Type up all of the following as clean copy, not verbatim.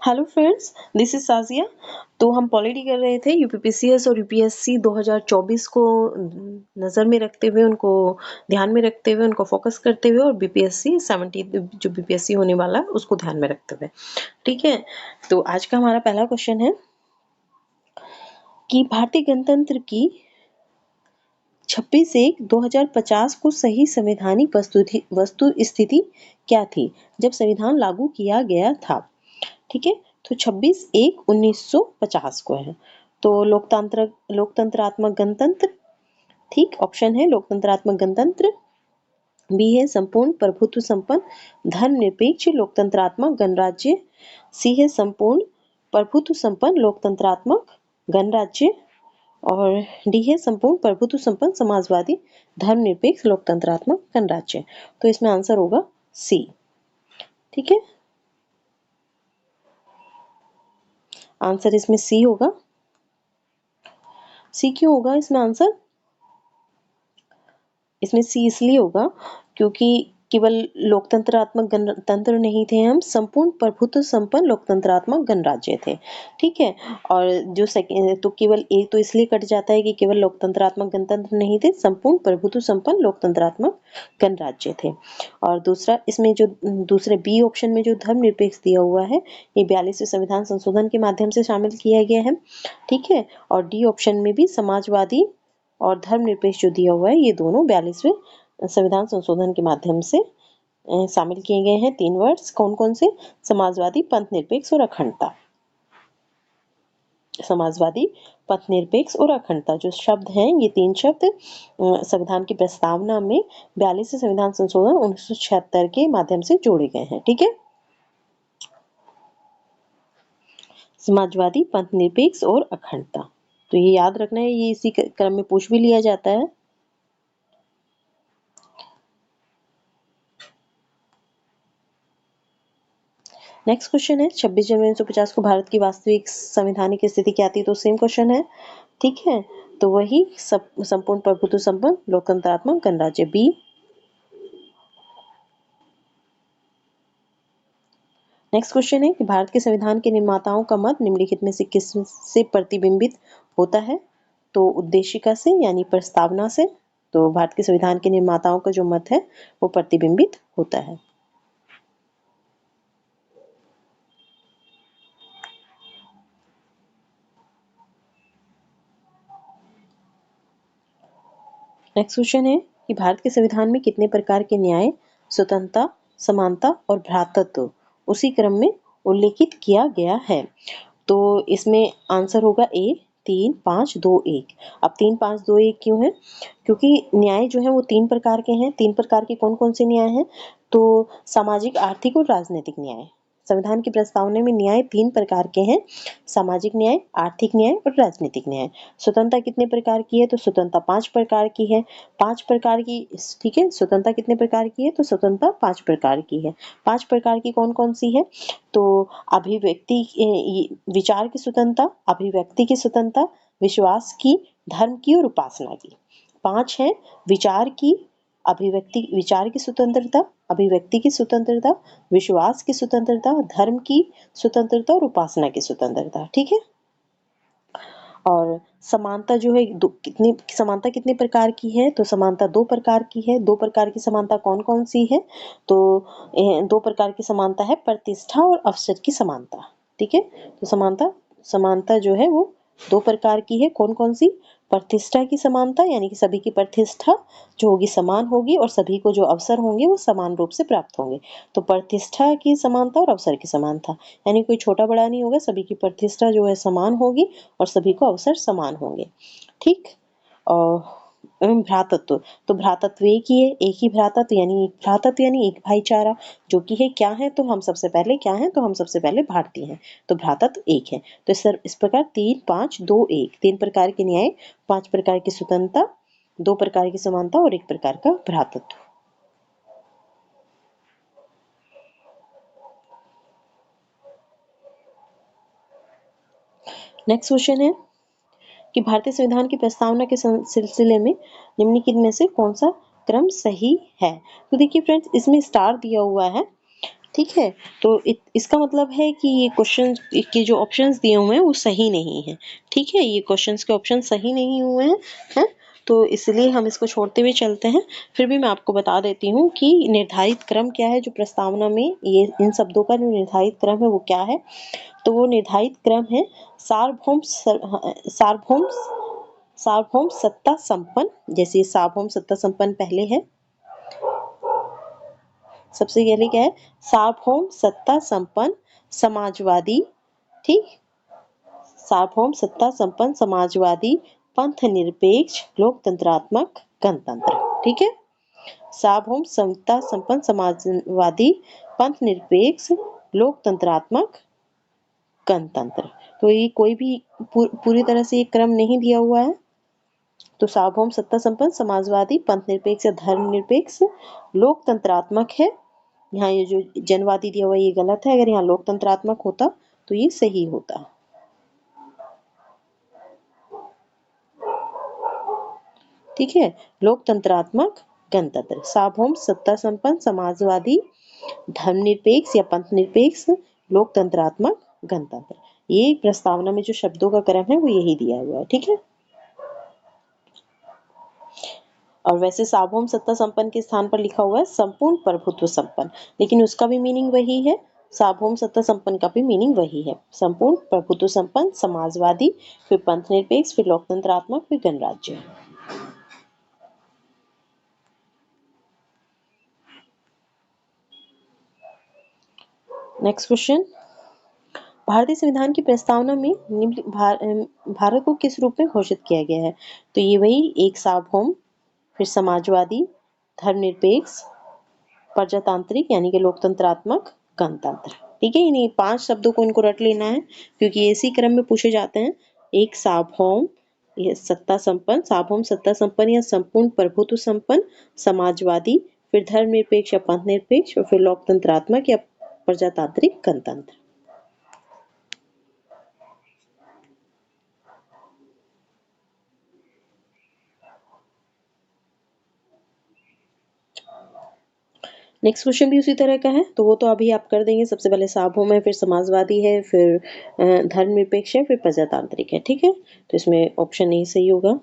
Hello friends, this is Sajiya. तो हम polity कर रहे थे। यूपीपीसीएस और यूपीएससी 2024 को नज़र में रखते हुए, उनको ध्यान में रखते हुए, उनको फोकस करते हुए, और बीपीएससी 70 जो बीपीएससी होने वाला है उसको ध्यान में रखते हुए। ठीक है, तो आज का हमारा पहला क्वेश्चन है कि भारतीय गणतंत्र की 26/1/2050 को सही संवैधानिक वस्तु स्थिति क्या थी जब संविधान लागू किया गया था। ठीक है, तो 26/1/1950 को है। तो लोकतंत्रात्मक गणतंत्र, ठीक ऑप्शन है लोकतंत्रात्मक गणतंत्र। बी है संपूर्ण प्रभुत्व संपन्न धर्मनिरपेक्ष लोकतंत्रात्मक गणराज्य। सी है संपूर्ण प्रभुत्व संपन्न लोकतंत्रात्मक गणराज्य। और डी है संपूर्ण प्रभुत्व संपन्न समाजवादी धर्मनिरपेक्ष लोकतंत्रात्मक गणराज्य। तो इसमें आंसर होगा सी। ठीक है, आंसर इसमें सी होगा। सी क्यों होगा इसमें आंसर? इसमें सी इसलिए होगा क्योंकि केवल लोकतंत्रात्मक गणतंत्र नहीं थे हम, संपूर्ण प्रभुत्व संपन्न लोकतंत्रात्मक गणराज्य थे। ठीक है, और जो सेकेंड तो केवल एक तो इसलिए कट जाता है कि केवल लोकतंत्रात्मक गणतंत्र नहीं थे, संपूर्ण प्रभुत्व संपन्न लोकतंत्रात्मक गणराज्य थे। और दूसरा इसमें जो दूसरे बी ऑप्शन में जो धर्मनिरपेक्ष दिया हुआ है, ये 42वें संविधान संशोधन के माध्यम से शामिल किया गया है। ठीक है, और डी ऑप्शन में भी समाजवादी और धर्मनिरपेक्ष जो दिया हुआ है, ये दोनों 42वें संविधान संशोधन के माध्यम से शामिल किए गए हैं। 3 वर्ड्स कौन कौन से? समाजवादी, पंथ निरपेक्ष और अखंडता। समाजवादी, पंथ निरपेक्ष और अखंडता जो शब्द हैं, ये 3 शब्द संविधान की प्रस्तावना में 42वें संविधान संशोधन 1976 के माध्यम से जोड़े गए हैं। ठीक है, समाजवादी, पंथ निरपेक्ष और अखंडता। तो ये याद रखना है, ये इसी क्रम में पूछ भी लिया जाता है। नेक्स्ट क्वेश्चन है 26 जनवरी 1950 को भारत की वास्तविक संवैधानिक स्थिति क्या थी? तो सेम क्वेश्चन है। ठीक है, तो वही संपूर्ण प्रभुत्व संपन्न लोकतंत्रात्मक गणराज्य, बी। नेक्स्ट क्वेश्चन है कि भारत के संविधान के निर्माताओं का मत निम्नलिखित में से किस से प्रतिबिंबित होता है? तो उद्देशिका से यानी प्रस्तावना से। तो भारत के संविधान के निर्माताओं का जो मत है वो प्रतिबिंबित होता है। नेक्स्ट क्वेश्चन है कि भारत के संविधान में कितने प्रकार के न्याय, स्वतंत्रता, समानता और भ्रातृत्व उसी क्रम में उल्लेखित किया गया है? तो इसमें आंसर होगा ए 3, 5, 2, 1। अब 3, 5, 2, 1 क्यों है? क्योंकि न्याय जो है वो 3 प्रकार के हैं। 3 प्रकार के कौन कौन से न्याय हैं? तो सामाजिक, आर्थिक और राजनीतिक न्याय। संविधान की प्रस्तावना में न्याय 3 प्रकार के हैं, सामाजिक न्याय, आर्थिक न्याय और राजनीतिक न्याय। स्वतंत्रता कितने प्रकार की है? तो स्वतंत्रता 5 प्रकार की है। 5 प्रकार की, ठीक है, स्वतंत्रता कितने प्रकार की है? तो स्वतंत्रता 5 प्रकार की है। 5 प्रकार की कौन कौन सी है? तो अभिव्यक्ति, विचार की स्वतंत्रता, अभिव्यक्ति की स्वतंत्रता, विश्वास की, धर्म की और उपासना की। 5 है। विचार की, विचार की स्वतंत्रता, अभिव्यक्ति की स्वतंत्रता, विश्वास की स्वतंत्रता, धर्म की स्वतंत्रता और उपासना की स्वतंत्रता। ठीक है, और समानता जो है समानता कितने प्रकार की है? तो समानता 2 प्रकार की है। 2 प्रकार की समानता कौन कौन सी है? तो 2 प्रकार की समानता है प्रतिष्ठा और अवसर की समानता। ठीक है, तो समानता जो है वो 2 प्रकार की है। कौन कौन सी? प्रतिष्ठा की समानता, यानी कि सभी की प्रतिष्ठा जो होगी समान होगी और सभी को जो अवसर होंगे वो समान रूप से प्राप्त होंगे। तो प्रतिष्ठा की समानता और अवसर की समानता, यानी कोई छोटा बड़ा नहीं होगा, सभी की प्रतिष्ठा जो है समान होगी और सभी को अवसर समान होंगे। ठीक, और भ्रातृत्व, तो भ्रातृत्व एक ही है, एक ही भ्रातृत्व यानी एक भाईचारा, जो कि है क्या है? तो हम सबसे पहले भारतीय हैं, तो भ्रातृत्व एक है। तो इस प्रकार 3, 5, 2, 1 3 प्रकार के न्याय, 5 प्रकार की स्वतंत्रता, 2 प्रकार की समानता और 1 प्रकार का भ्रातृत्व। नेक्स्ट क्वेश्चन है कि भारतीय संविधान की प्रस्तावना के सिलसिले में निम्नलिखित में से कौन सा क्रम सही है? तो देखिए फ्रेंड्स, इसमें स्टार दिया हुआ है। ठीक है। तो इसका मतलब है कि ये क्वेश्चन के जो ऑप्शंस दिए हुए हैं वो सही नहीं है। ठीक है, ये क्वेश्चंस के ऑप्शन सही नहीं हुए हैं, तो इसलिए हम इसको छोड़ते हुए चलते हैं। फिर भी मैं आपको बता देती हूँ कि निर्धारित क्रम क्या है, जो प्रस्तावना में ये इन शब्दों का जो निर्धारित क्रम है वो क्या है। तो वो निर्धारित क्रम है सार्वभौम सार्वभौम सत्ता संपन्न। जैसे सार्वभौम सत्ता संपन्न पहले है, सबसे पहले क्या है, सार्वभौम सत्ता संपन्न समाजवादी। ठीक, सार्वभौम सत्ता संपन्न समाजवादी पंथ निरपेक्ष लोकतंत्रात्मक गणतंत्र। ठीक है, सार्वभौम सत्ता संपन्न समाजवादी पंथ निरपेक्ष लोकतंत्रात्मक गणतंत्र। तो ये कोई भी पूरी तरह से ये क्रम नहीं दिया हुआ है। तो सार्वभौम सत्ता संपन्न समाजवादी पंथ निरपेक्ष या धर्म निरपेक्ष लोकतंत्रात्मक है। यहाँ ये जो जनवादी दिया हुआ ये गलत है, अगर यहाँ लोकतंत्रात्मक होता तो ये सही होता। ठीक है, लोकतंत्रात्मक गणतंत्र, सार्वभौम सत्ता संपन्न समाजवादी धर्मनिरपेक्ष या पंथ निरपेक्ष लोकतंत्रात्मक गणतंत्र। ये प्रस्तावना में जो शब्दों का क्रम है वो यही दिया हुआ है। ठीक है, और वैसे सार्वभौम सत्ता संपन्न के स्थान पर लिखा हुआ है संपूर्ण प्रभुत्व संपन्न, लेकिन उसका भी मीनिंग वही है। सार्वभौम सत्ता संपन्न का भी मीनिंग वही है, संपूर्ण प्रभुत्व संपन्न समाजवादी, फिर पंथ निरपेक्ष, फिर लोकतंत्रात्मक, फिर गणराज्य। नेक्स्ट क्वेश्चन, भारतीय संविधान की प्रस्तावना में भारत को किस रूप में घोषित किया गया है। तो ये वही एक सार्वभौम, फिर समाजवादी, धर्मनिरपेक्ष, प्रजातांत्रिक यानी कि लोकतंत्रात्मक, गणतंत्र। ठीक है, इन्हीं 5 शब्दों को इनको रट लेना है क्योंकि इसी क्रम में पूछे जाते हैं। एक सार्वभौम सत्ता संपन्न, सार्वभौम सत्ता संपन्न या संपूर्ण प्रभुत्व संपन्न समाजवादी, फिर धर्मनिरपेक्ष या पंथ निरपेक्ष, और फिर लोकतंत्रात्मक या प्रजातांत्रिक गणतंत्र। नेक्स्ट क्वेश्चन भी उसी तरह का है, तो वो तो अभी आप कर देंगे। सबसे पहले सार्वभौम है, फिर समाजवादी है, फिर धर्मनिरपेक्ष है, फिर प्रजातांत्रिक है। ठीक है, तो इसमें ऑप्शन नहीं सही होगा।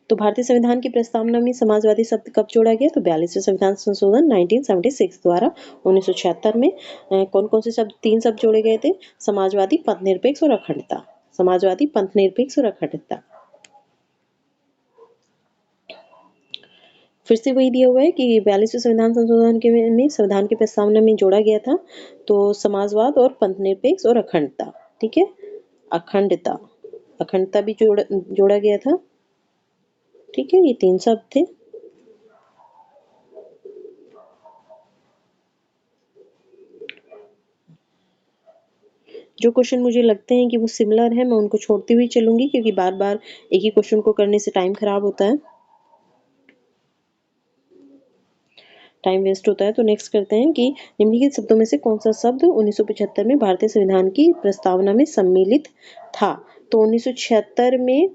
तो भारतीय संविधान की प्रस्तावना में समाजवादी शब्द कब जोड़ा गया, तो 42वें संविधान संशोधन 1976 द्वारा 1976 में कौन कौन से शब्द, 3 शब्द जोड़े गए थे, समाजवादी, पंथ निरपेक्ष और अखंडता। समाजवादी, पंथ निरपेक्ष और अखंडता। फिर से वही दिया हुआ है कि 42वें संविधान संशोधन के में संविधान की प्रस्तावना में जोड़ा गया था तो समाजवाद और पंथ निरपेक्ष और अखंडता। ठीक है, अखंडता, अखंडता भी जोड़ा गया था। ठीक है, ये 3 शब्द थे। जो क्वेश्चन मुझे लगते हैं कि वो सिमिलर है मैं उनको छोड़ती हुई चलूंगी क्योंकि बार बार एक ही क्वेश्चन को करने से टाइम खराब होता है, टाइम वेस्ट होता है। तो नेक्स्ट करते हैं कि निम्नलिखित शब्दों में से कौन सा शब्द 1975 में भारतीय संविधान की प्रस्तावना में सम्मिलित था। तो 1976 में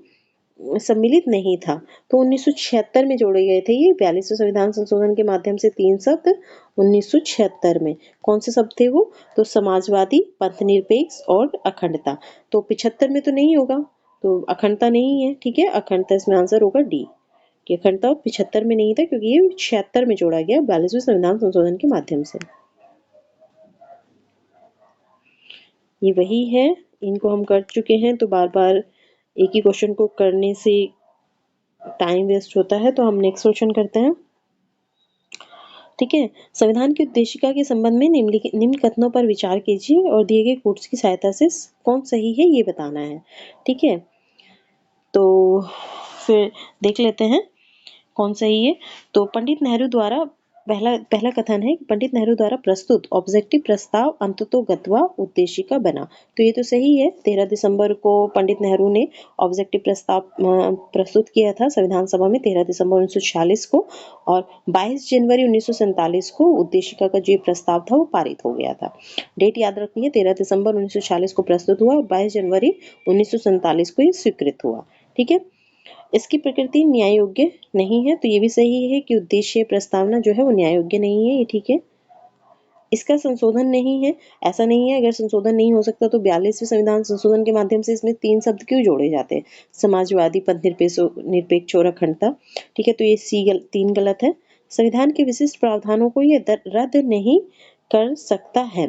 सम्मिलित नहीं था, तो 1976 में जोड़े गए थे। ये 42वें संविधान संशोधन के माध्यम से 3 शब्द 1976 में। कौन से शब्द थे वो, तो समाजवादी, पंथ निरपेक्ष और अखंडता। तो 75 में तो नहीं होगा, तो अखंडता नहीं है। ठीक है, अखंडता इसमें आंसर होगा डी, कि अखंडता 75 में नहीं था क्योंकि ये 76 में जोड़ा गया 42वें संविधान संशोधन के माध्यम से। ये वही है, इनको हम कर चुके हैं, तो बार बार एक ही क्वेश्चन को करने से टाइम वेस्ट होता है। तो हम नेक्स्ट क्वेश्चन करते हैं। ठीक है, संविधान की उद्देशिका के संबंध में निम्न कथनों पर विचार कीजिए और दिए गए कोट्स की सहायता से कौन सही है ये बताना है। ठीक है, तो फिर देख लेते हैं कौन सही है। तो पंडित नेहरू द्वारा पहला कथन है, पंडित नेहरू द्वारा प्रस्तुत ऑब्जेक्टिव प्रस्ताव अंततोगत्वा उद्देशिका बना। तो ये तो सही है, 13 दिसंबर को पंडित नेहरू ने ऑब्जेक्टिव प्रस्ताव प्रस्तुत किया था संविधान सभा में 13 दिसंबर 1946 को, और 22 जनवरी 1947 को उद्देशिका का जो प्रस्ताव था वो पारित हो गया था। डेट याद रखनी है, 13 दिसंबर 1946 को प्रस्तुत हुआ और 22 जनवरी 1947 को ये स्वीकृत हुआ। ठीक है, इसकी प्रकृति न्याय योग्य नहीं है, तो ये भी सही है कि उद्देश्य प्रस्तावना जो है वो न्याय योग्य नहीं है, ये ठीक है। इसका संशोधन नहीं है, ऐसा नहीं है, अगर संशोधन नहीं हो सकता तो 42वें संविधान संशोधन के माध्यम से इसमें 3 शब्द क्यों जोड़े जाते हैं? समाजवादी, पथ निरपेक्ष और अखंडता। ठीक है, तो ये सी 3 गलत है। संविधान के विशिष्ट प्रावधानों को ये रद्द नहीं कर सकता है।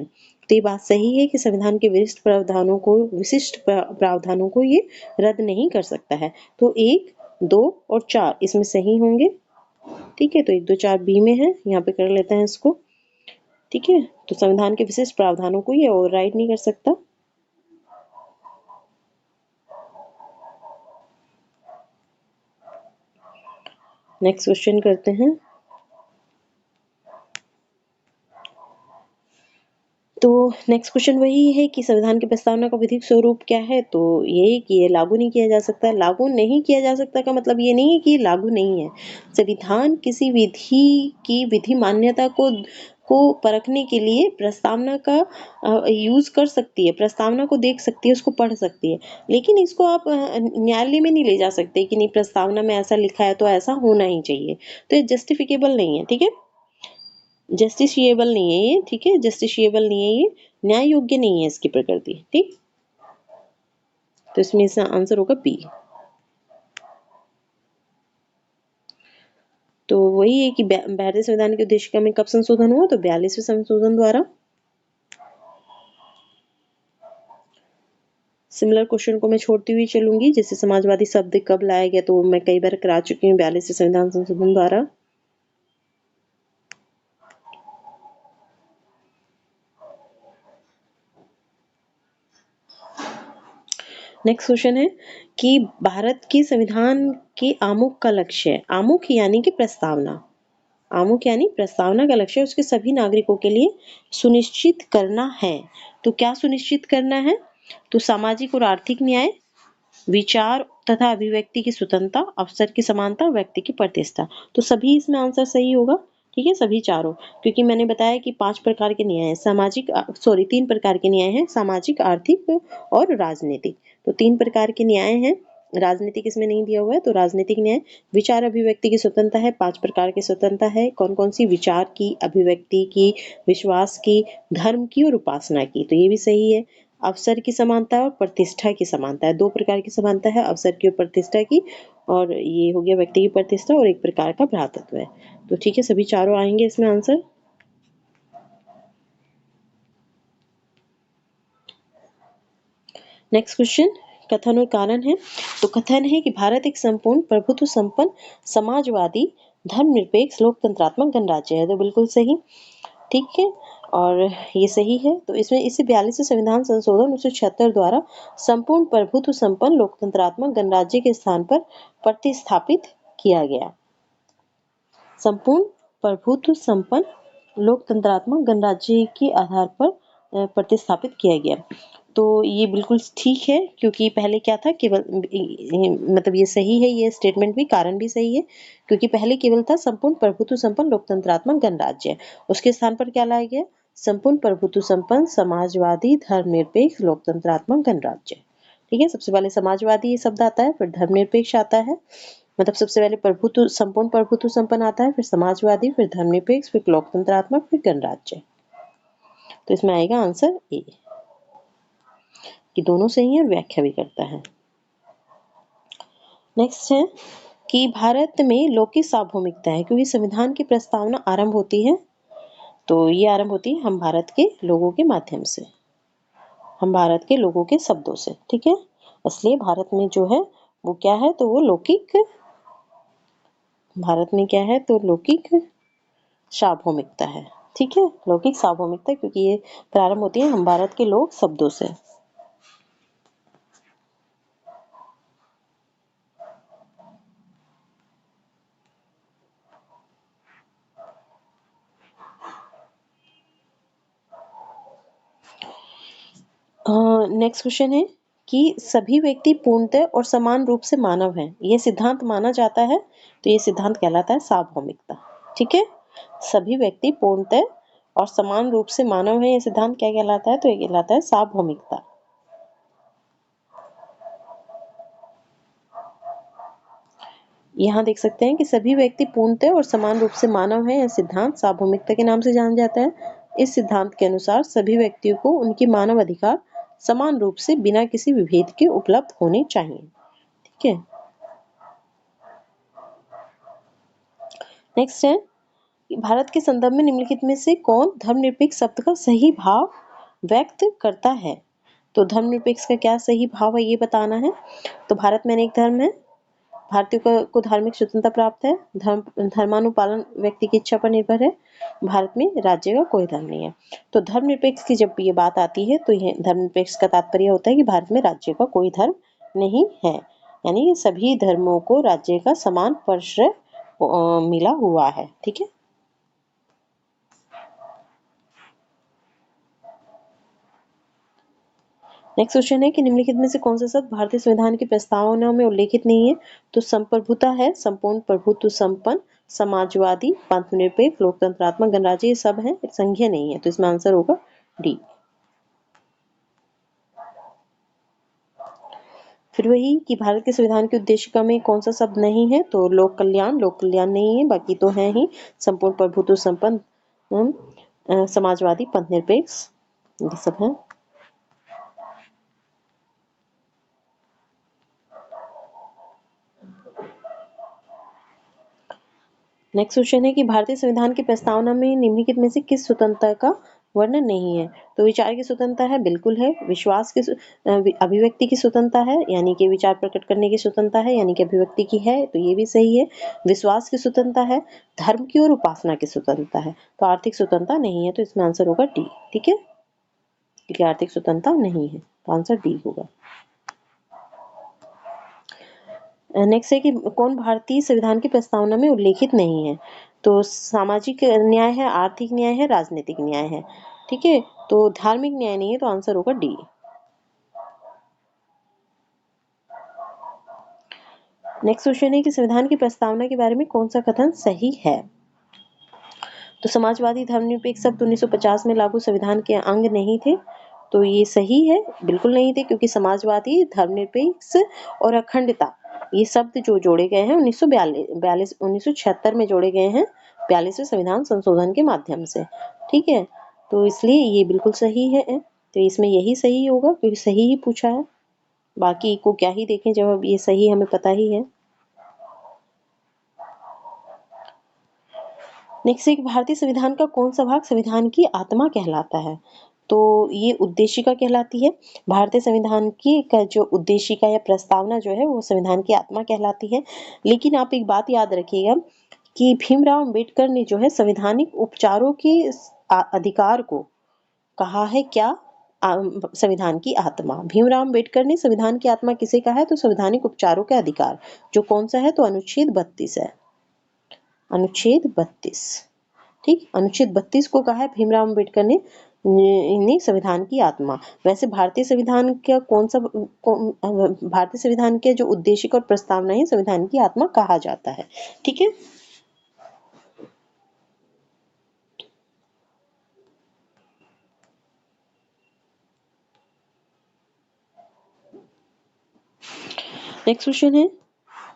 तो ये बात सही है कि संविधान के विशिष्ट प्रावधानों को ये रद्द नहीं कर सकता है। तो 1, 2 और 4 इसमें सही होंगे। ठीक है, तो 1, 2, 4 बी में है, यहाँ पे कर लेते हैं इसको। ठीक है, तो संविधान के विशिष्ट प्रावधानों को ये ओवरराइड नहीं कर सकता। नेक्स्ट क्वेश्चन करते हैं। तो नेक्स्ट क्वेश्चन वही है कि संविधान की प्रस्तावना का विधिक स्वरूप क्या है? तो ये कि ये लागू नहीं किया जा सकता। लागू नहीं किया जा सकता का मतलब ये नहीं है कि लागू नहीं है। संविधान किसी विधि की विधि मान्यता को परखने के लिए प्रस्तावना का यूज कर सकती है, प्रस्तावना को देख सकती है, उसको पढ़ सकती है, लेकिन इसको आप न्यायालय में नहीं ले जा सकते कि नहीं प्रस्तावना में ऐसा लिखा है तो ऐसा होना ही चाहिए। तो ये जस्टिफिकेबल नहीं है। ठीक है, जस्टिशिएबल नहीं है ये। ठीक है, जस्टिशिएबल नहीं है ये, न्याय योग्य नहीं है इसकी प्रकृति। ठीक, तो इसमें इसका आंसर होगा बी। तो वही है कि भारतीय संविधान के उद्देश्य में कब संशोधन हुआ? तो 42वें संशोधन द्वारा। सिमिलर क्वेश्चन को मैं छोड़ती हुई चलूंगी, जैसे समाजवादी शब्द कब लाया गया, तो मैं कई बार करा चुकी हूँ, 42वें संविधान संशोधन द्वारा। नेक्स्ट क्वेश्चन है कि भारत के संविधान के आमुख का लक्ष्य है। आमुख यानी कि प्रस्तावना, आमुख यानी प्रस्तावना का लक्ष्य उसके सभी नागरिकों के लिए सुनिश्चित करना है। तो क्या सुनिश्चित करना है? तो सामाजिक और आर्थिक न्याय, विचार तथा अभिव्यक्ति की स्वतंत्रता, अवसर की समानता, व्यक्ति की प्रतिष्ठा। तो सभी इसमें आंसर सही होगा। ठीक है, सभी चारों, क्योंकि मैंने बताया कि 5 प्रकार के न्याय हैं, 3 प्रकार के न्याय हैं, सामाजिक, आर्थिक और राजनीतिक। तो 3 प्रकार के न्याय हैं, राजनीतिक इसमें नहीं दिया हुआ है। तो राजनीतिक न्याय, विचार अभिव्यक्ति की स्वतंत्रता है, 5 प्रकार की स्वतंत्रता है। कौन कौन सी? विचार की, अभिव्यक्ति की, विश्वास की, धर्म की और उपासना की। तो ये भी सही है। अवसर की समानता और प्रतिष्ठा की समानता है, 2 प्रकार की समानता है, अवसर की और प्रतिष्ठा की, और ये हो गया व्यक्ति की प्रतिष्ठा, और एक प्रकार का भ्रातृत्व है। तो ठीक है, सभी चारों आएंगे इसमें आंसर। नेक्स्ट क्वेश्चन कथन और कारण है। तो कथन है कि भारत एक संपूर्ण प्रभुत्व संपन्न समाजवादी धर्मनिरपेक्ष लोकतंत्रात्मक गणराज्य है। तो बिल्कुल सही। ठीक है, और ये सही है। तो इसमें इसे 42वें संविधान संशोधन 1976 द्वारा संपूर्ण प्रभुत्व संपन्न लोकतंत्रात्मक गणराज्य के स्थान पर प्रतिस्थापित किया गया। संपूर्ण प्रभुत्व संपन्न लोकतंत्रात्मक गणराज्य के आधार पर प्रतिस्थापित किया गया। तो ये बिल्कुल ठीक है, क्योंकि पहले क्या था, केवल मतलब ये सही है, ये स्टेटमेंट भी, कारण भी सही है, क्योंकि पहले केवल था संपूर्ण प्रभुत्व संपन्न लोकतंत्रात्मक गणराज्य, उसके स्थान पर क्या लाया गया? संपूर्ण प्रभुत्व संपन्न समाजवादी धर्मनिरपेक्ष लोकतंत्रात्मक गणराज्य। ठीक है, सबसे पहले समाजवादी ये शब्द आता है, फिर धर्मनिरपेक्ष आता है, मतलब सबसे पहले संपूर्ण प्रभुत्व संपन्न आता है, फिर समाजवादी, फिर धर्मनिरपेक्ष, फिर लोकतंत्रात्मक, फिर गणराज्य। तो इसमें आएगा आंसर ए, कि दोनों सही है और व्याख्या भी करता है। नेक्स्ट है कि भारत में लौकिक सार्वभौमिकता है, क्योंकि संविधान की प्रस्तावना आरंभ होती है, तो ये आरंभ होती है हम भारत के लोगों के माध्यम से, हम भारत के लोगों के शब्दों से। ठीक है, इसलिए भारत में जो है वो क्या है, तो वो लौकिक, भारत में क्या है, तो लौकिक सार्वभौमिकता है। ठीक है, लौकिक सार्वभौमिकता, क्योंकि ये प्रारंभ होती है हम भारत के लोग शब्दों से। नेक्स्ट क्वेश्चन है कि सभी व्यक्ति पूर्णतः और समान रूप से मानव हैं, यह सिद्धांत माना जाता है, तो ये सिद्धांत कहलाता है सार्वभौमिकता। ठीक है, सभी व्यक्ति पूर्णतः और समान रूप से मानव है, यह सिद्धांत क्या कहलाता है? तो ये कहलाता है सार्वभौमिकता। यहाँ देख सकते हैं कि सभी व्यक्ति पूर्णतः और समान रूप से मानव हैं। यह सिद्धांत सार्वभौमिकता के नाम से जाना जाता है। इस सिद्धांत के अनुसार सभी व्यक्तियों को उनकी मानव अधिकार समान रूप से बिना किसी विभेद के उपलब्ध होने चाहिए। ठीक है। नेक्स्ट है, भारत के संदर्भ में निम्नलिखित में से कौन धर्मनिरपेक्ष शब्द का सही भाव व्यक्त करता है? तो धर्मनिरपेक्ष का क्या सही भाव है ये बताना है। तो भारत में अनेक धर्म है, भारतीयों को धार्मिक स्वतंत्रता प्राप्त है, धर्मानुपालन व्यक्ति की इच्छा पर निर्भर है, भारत में राज्य का कोई धर्म नहीं है। तो धर्मनिरपेक्ष की जब ये बात आती है तो यह धर्मनिरपेक्ष का तात्पर्य होता है कि भारत में राज्य का कोई धर्म नहीं है, यानी सभी धर्मों को राज्य का समान प्रश्रय मिला हुआ है। ठीक है। नेक्स्ट क्वेश्चन है कि निम्नलिखित में से कौन सा शब्द भारतीय संविधान की प्रस्तावना में उल्लेखित नहीं है? तो संप्रभुता है, संपूर्ण प्रभुत्व संपन्न, समाजवादी, पंथनिरपेक्ष, लोकतंत्रात्मक, गणराज्य, ये सब है, संघीय नहीं है। तो इसमें आंसर होगा डी। फिर वही कि भारत के संविधान के उद्देशिका में कौन सा शब्द नहीं है? तो लोक कल्याण नहीं है, बाकी तो है ही, संपूर्ण प्रभुत्व संपन्न, समाजवादी, पंथनिरपेक्ष, ये सब है। नेक्स्ट क्वेश्चन है कि भारतीय संविधान की प्रस्तावना में निम्नलिखित में से किस स्वतंत्रता का वर्णन नहीं है? तो विचार की स्वतंत्रता है, बिल्कुल है। विश्वास की अभिव्यक्ति की स्वतंत्रता है, यानी कि विचार प्रकट करने की स्वतंत्रता है, यानी कि अभिव्यक्ति की है, तो ये भी सही है। विश्वास की स्वतंत्रता है, धर्म की और उपासना की स्वतंत्रता है। तो आर्थिक स्वतंत्रता नहीं है, तो इसमें आंसर होगा डी। ठीक है, क्योंकि आर्थिक स्वतंत्रता नहीं है, तो आंसर डी होगा। नेक्स्ट है कि कौन भारतीय संविधान की प्रस्तावना में उल्लेखित नहीं है? तो सामाजिक न्याय है, आर्थिक न्याय है, राजनीतिक न्याय है। ठीक है, तो धार्मिक न्याय नहीं है, तो आंसर होगा डी। नेक्स्ट क्वेश्चन है कि संविधान की प्रस्तावना के बारे में कौन सा कथन सही है? तो समाजवादी धर्मनिरपेक्ष शब्द 1950 में लागू संविधान के अंग नहीं थे, तो ये सही है, बिल्कुल नहीं थे, क्योंकि समाजवादी, धर्मनिरपेक्ष और अखंडता ये शब्द जो जोड़े गए हैं 1976 में जोड़े गए हैं 42वें संविधान संशोधन के माध्यम से। ठीक है, तो इसलिए ये बिल्कुल सही है, तो इसमें यही सही होगा क्योंकि सही ही पूछा है, बाकी को क्या ही देखें जब अब ये सही हमें पता ही है। नेक्स्ट एक, भारतीय संविधान का कौन सा भाग संविधान की आत्मा कहलाता है? तो ये उद्देशिका कहलाती है। भारतीय संविधान की का जो उद्देशिका या प्रस्तावना जो है वो संविधान की आत्मा कहलाती है। लेकिन आप एक बात याद रखिएगा कि भीमराव अंबेडकर ने जो है संवैधानिक उपचारों के अधिकार को कहा है क्या? संविधान की आत्मा। भीमराव अंबेडकर ने संविधान की आत्मा किसे कहा है? तो संवैधानिक उपचारों के अधिकार, जो कौन सा है? तो अनुच्छेद 32 है, अनुच्छेद 32। ठीक, अनुच्छेद 32 को कहा है भीमराव अंबेडकर ने संविधान की आत्मा। वैसे भारतीय संविधान का भारतीय संविधान के जो उद्देशिक और प्रस्तावना है संविधान की आत्मा कहा जाता है। ठीक है, नेक्स्ट क्वेश्चन है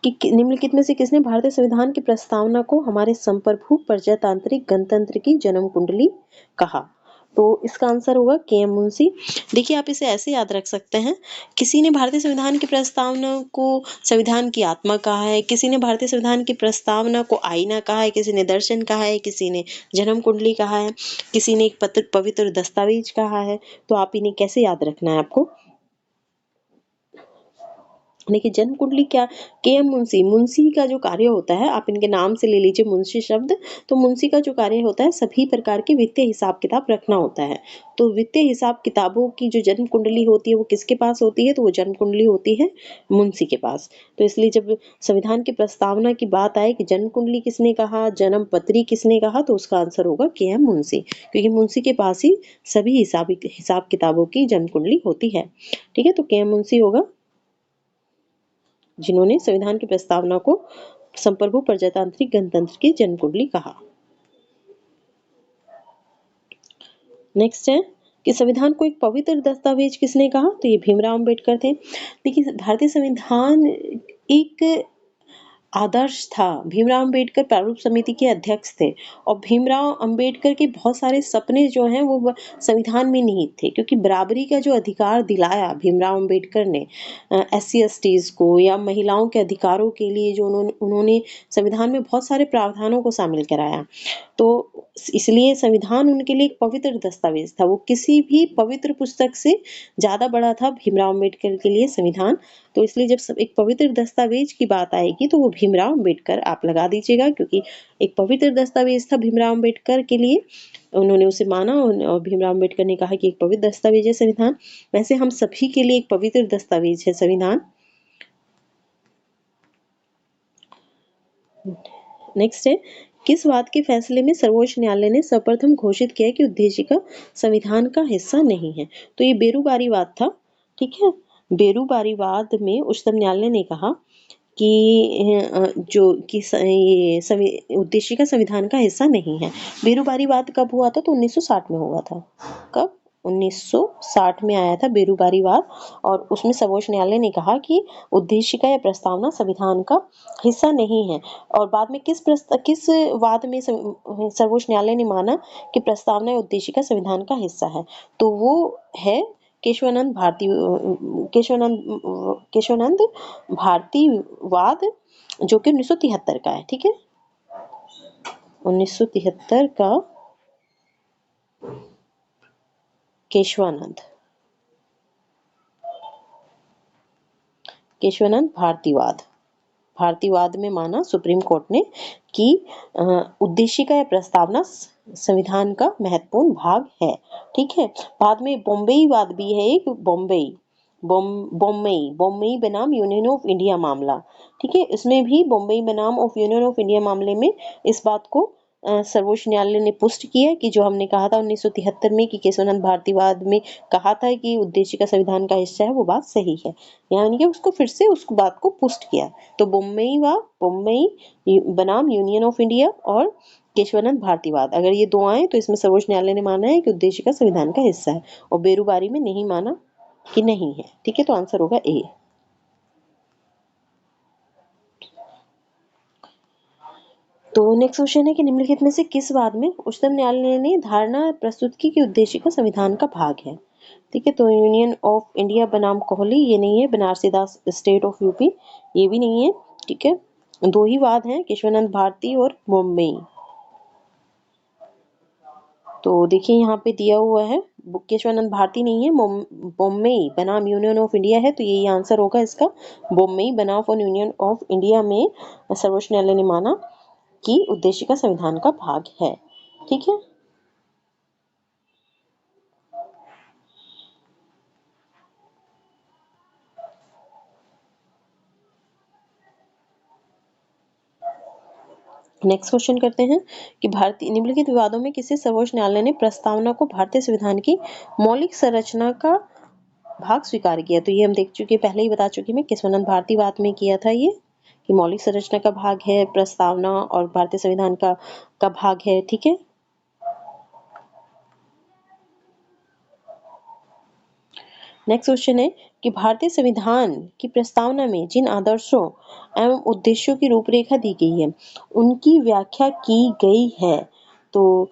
कि निम्नलिखित में से किसने भारतीय संविधान की प्रस्तावना को हमारे संप्रभु प्रजातांत्रिक गणतंत्र की जन्म कुंडली कहा? तो इसका आंसर होगा के एम मुंशी। देखिए, आप इसे ऐसे याद रख सकते हैं, किसी ने भारतीय संविधान की प्रस्तावना को संविधान की आत्मा कहा है, किसी ने भारतीय संविधान की प्रस्तावना को आईना कहा है, किसी ने दर्शन कहा है, किसी ने जन्म कुंडली कहा है, किसी ने एक पवित्र दस्तावेज कहा है। तो आप इन्हें कैसे याद रखना है आपको? देखिए, जन्म कुंडली क्या, के एम मुंशी, मुंशी का जो कार्य होता है, आप इनके नाम से ले लीजिए मुंशी शब्द, तो मुंशी का जो कार्य होता है सभी प्रकार के वित्तीय हिसाब किताब रखना होता है। तो वित्तीय हिसाब किताबों की जो जन्म कुंडली होती है वो किसके पास होती है? तो वो जन्म कुंडली होती है मुंशी के पास। तो इसलिए जब संविधान की प्रस्तावना की बात आए कि जन्म कुंडली किसने कहा, जन्म पत्री किसने कहा, तो उसका आंसर होगा के एम मुंशी, क्योंकि मुंशी के पास ही सभी हिसाब किताबों की जन्म कुंडली होती है। ठीक है, तो के एम मुंशी होगा जिन्होंने संविधान की प्रस्तावना को संप्रभु प्रजातांत्रिक गणतंत्र की जन्म कुंडली कहा। नेक्स्ट है कि संविधान को एक पवित्र दस्तावेज किसने कहा? तो ये भीमराव अंबेडकर थे। देखिए, भारतीय संविधान एक आदर्श था। भीमराव अंबेडकर प्रारूप समिति के अध्यक्ष थे और भीमराव अंबेडकर के बहुत सारे सपने जो हैं वो संविधान में निहित थे, क्योंकि बराबरी का जो अधिकार दिलाया भीमराव अंबेडकर ने एससी एसटीज को, या महिलाओं के अधिकारों के लिए जो उन्होंने उन्होंने संविधान में बहुत सारे प्रावधानों को शामिल कराया। तो इसलिए संविधान उनके लिए एक पवित्र दस्तावेज था। वो किसी भी पवित्र पुस्तक से ज़्यादा बड़ा था भीमराव अम्बेडकर के लिए संविधान। तो इसलिए जब एक पवित्र दस्तावेज की बात आएगी तो वो भीमराव अम्बेडकर आप लगा दीजिएगा, क्योंकि एक पवित्र दस्तावेज था भीमराव अम्बेडकर के लिए। उन्होंने उसे माना और भीमराव अम्बेडकर ने कहा कि एक पवित्र दस्तावेज है संविधान। वैसे हम सभी के लिए एक पवित्र दस्तावेज है संविधान। नेक्स्ट है, किस वाद के फैसले में सर्वोच्च न्यायालय ने सर्वप्रथम घोषित किया कि उद्देशिका संविधान का हिस्सा नहीं है? तो ये बेरूबारीवाद था। ठीक है, बेरूबारीवाद में उच्चतम न्यायालय ने कहा कि जो कि ये उद्देशिका संविधान का हिस्सा नहीं है। बेरूबारीवाद कब हुआ था? तो 1960 में हुआ था। कब? 1960 में आया था बेरूबारीवाद, और उसमें सर्वोच्च न्यायालय ने कहा कि उद्देशिका या प्रस्तावना संविधान का हिस्सा नहीं है। और बाद में किस वाद में सर्वोच्च न्यायालय ने माना कि प्रस्तावना या उद्देशिका संविधान का हिस्सा है? तो वो है केशवानंद भारती वाद, जो कि 1973 का है। ठीक है, 1973 का केशवानंद भारतीवाद में माना सुप्रीम कोर्ट ने कि उद्देशिका या प्रस्तावना संविधान का महत्वपूर्ण भाग है। ठीक है, बाद में बॉम्बेई वाद भी है एक, बॉम्बेई बनाम यूनियन ऑफ इंडिया मामला। ठीक है, इसमें भी बॉम्बेई बनाम ऑफ यूनियन ऑफ इंडिया मामले में इस बात को सर्वोच्च न्यायालय ने पुष्ट किया कि जो हमने कहा था 1973 में कि केशवानंद भारतीवाद में कहा था कि उद्देशिका संविधान का हिस्सा है, वो बात सही है। यानी कि उसको फिर से उस बात को पुष्ट किया। तो बॉम्बेई बनाम यूनियन ऑफ इंडिया और केशवानंद भारतीवाद, अगर ये दो आए तो इसमें सर्वोच्च न्यायालय ने माना है कि उद्देशिका संविधान का हिस्सा है, और बेरूबारी में नहीं माना कि नहीं है। ठीक है, तो आंसर होगा ए। तो नेक्स्ट क्वेश्चन है कि निम्नलिखित में से किस वाद में उच्चतम न्यायालय ने धारणा प्रस्तुत की कि उद्देशिका संविधान का भाग है? ठीक है, तो यूनियन ऑफ इंडिया बनाम कोहली, ये नहीं है। बनारसी दास स्टेट ऑफ यूपी, ये भी नहीं है। ठीक है, दो ही वाद हैं, केशवानंद भारती और बॉम्बेई। तो देखिए यहाँ पे दिया हुआ है, केशवानंद भारती नहीं है, बॉम्बेई बनाम यूनियन ऑफ इंडिया है। तो यही आंसर होगा इसका, बॉम्बेई बनाम और यूनियन ऑफ इंडिया में सर्वोच्च न्यायालय ने माना कि उद्देशिका संविधान का भाग है। ठीक है, नेक्स्ट क्वेश्चन करते हैं कि भारतीय निम्नलिखित विवादों में किसे सर्वोच्च न्यायालय ने प्रस्तावना को भारतीय संविधान की मौलिक संरचना का भाग स्वीकार किया? तो ये हम देख चुके, पहले ही बता चुकी मैं, केशवानंद भारतीवाद में किया था ये, कि मौलिक संरचना का भाग है प्रस्तावना और भारतीय संविधान का भाग है। ठीक है, नेक्स्ट क्वेश्चन है कि भारतीय संविधान की प्रस्तावना में जिन आदर्शों एवं उद्देश्यों की रूपरेखा दी गई है उनकी व्याख्या की गई है। तो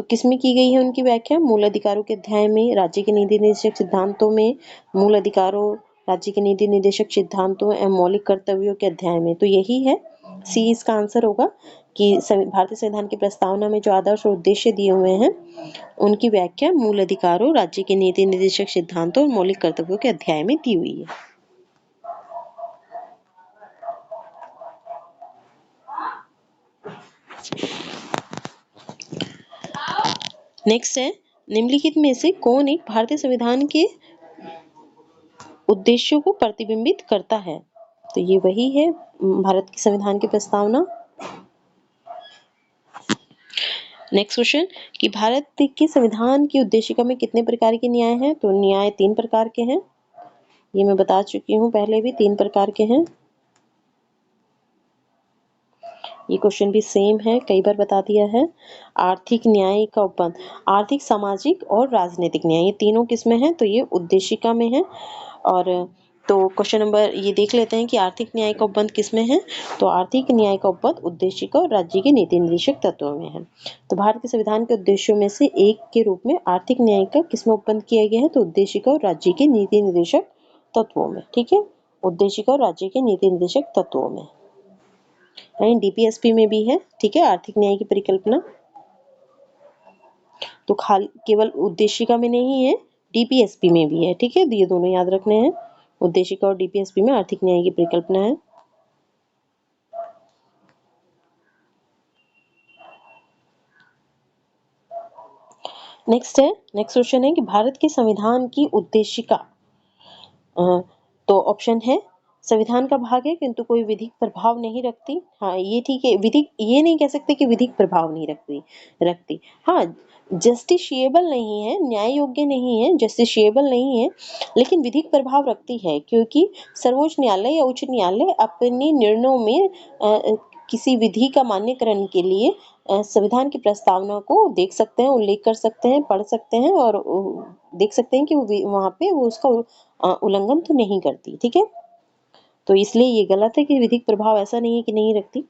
किसमें की गई है उनकी व्याख्या? मूल अधिकारों के अध्याय में, राज्य के नीति निर्देशक सिद्धांतों में, मूल अधिकारों, राज्य के नीति निर्देशक सिद्धांतों एवं मौलिक कर्तव्यों के अध्याय में। तो यही है, सी इसका आंसर होगा कि भारतीय संविधान की प्रस्तावना में जो आदर्श और उद्देश्य दिए हुए हैं उनकी व्याख्या मूल अधिकारों, राज्य के नीति निर्देशक सिद्धांतों और मौलिक कर्तव्यों के अध्याय में दी हुई है। नेक्स्ट है, निम्नलिखित में से कौन एक भारतीय संविधान के उद्देश्यों को प्रतिबिंबित करता है? तो ये वही है भारत के संविधान की प्रस्तावना। नेक्स्ट क्वेश्चन कि भारत के संविधान की उद्देशिका में कितने प्रकार के न्याय हैं? तो न्याय 3 प्रकार के हैं, ये मैं बता चुकी हूँ पहले भी, 3 प्रकार के हैं। ये क्वेश्चन भी सेम है, कई बार बता दिया है। आर्थिक न्याय का उपबंध, आर्थिक, सामाजिक और राजनीतिक न्याय, ये तीनों किसमें है? तो ये उद्देशिका में है। और तो क्वेश्चन नंबर ये देख लेते हैं कि आर्थिक न्याय का उपबंध किसमें है। तो आर्थिक न्याय का उपबंध उद्देशिका और राज्य के नीति निर्देशक तत्वों में है। तो भारत के संविधान के उद्देश्यों में से एक के रूप में आर्थिक न्याय का किसमें उपबंध किया गया है। तो उद्देशिका और राज्य के नीति निर्देशक तत्वों में। ठीक है, उद्देशिका और राज्य के नीति निर्देशक तत्वों में, यानी डीपीएसपी में भी है। ठीक है, आर्थिक न्याय की परिकल्पना तो खाली केवल उद्देशिका में नहीं है, डीपीएसपी में भी है। ठीक है, ये दोनों याद रखने हैं। उद्देशिका और डीपीएसपी में आर्थिक न्याय की परिकल्पना है। नेक्स्ट क्वेश्चन है कि भारत के संविधान की उद्देशिका, तो ऑप्शन है संविधान का भाग है किंतु कोई विधिक प्रभाव नहीं रखती। हाँ ये ठीक है, विधिक ये नहीं कह सकते कि विधिक प्रभाव नहीं रखती। हाँ, जस्टिशिएबल नहीं है, न्याय योग्य नहीं है, जस्टिशिएबल नहीं है, लेकिन विधिक प्रभाव रखती है क्योंकि सर्वोच्च न्यायालय या उच्च न्यायालय अपने निर्णयों में किसी विधि का मान्यकरण के लिए संविधान की प्रस्तावना को देख सकते हैं, उल्लेख कर सकते हैं, पढ़ सकते हैं और देख सकते हैं कि वो वहाँ पे वो उसका उल्लंघन तो नहीं करती। ठीक है, तो इसलिए ये गलत है कि विधिक प्रभाव ऐसा नहीं है कि नहीं रखती।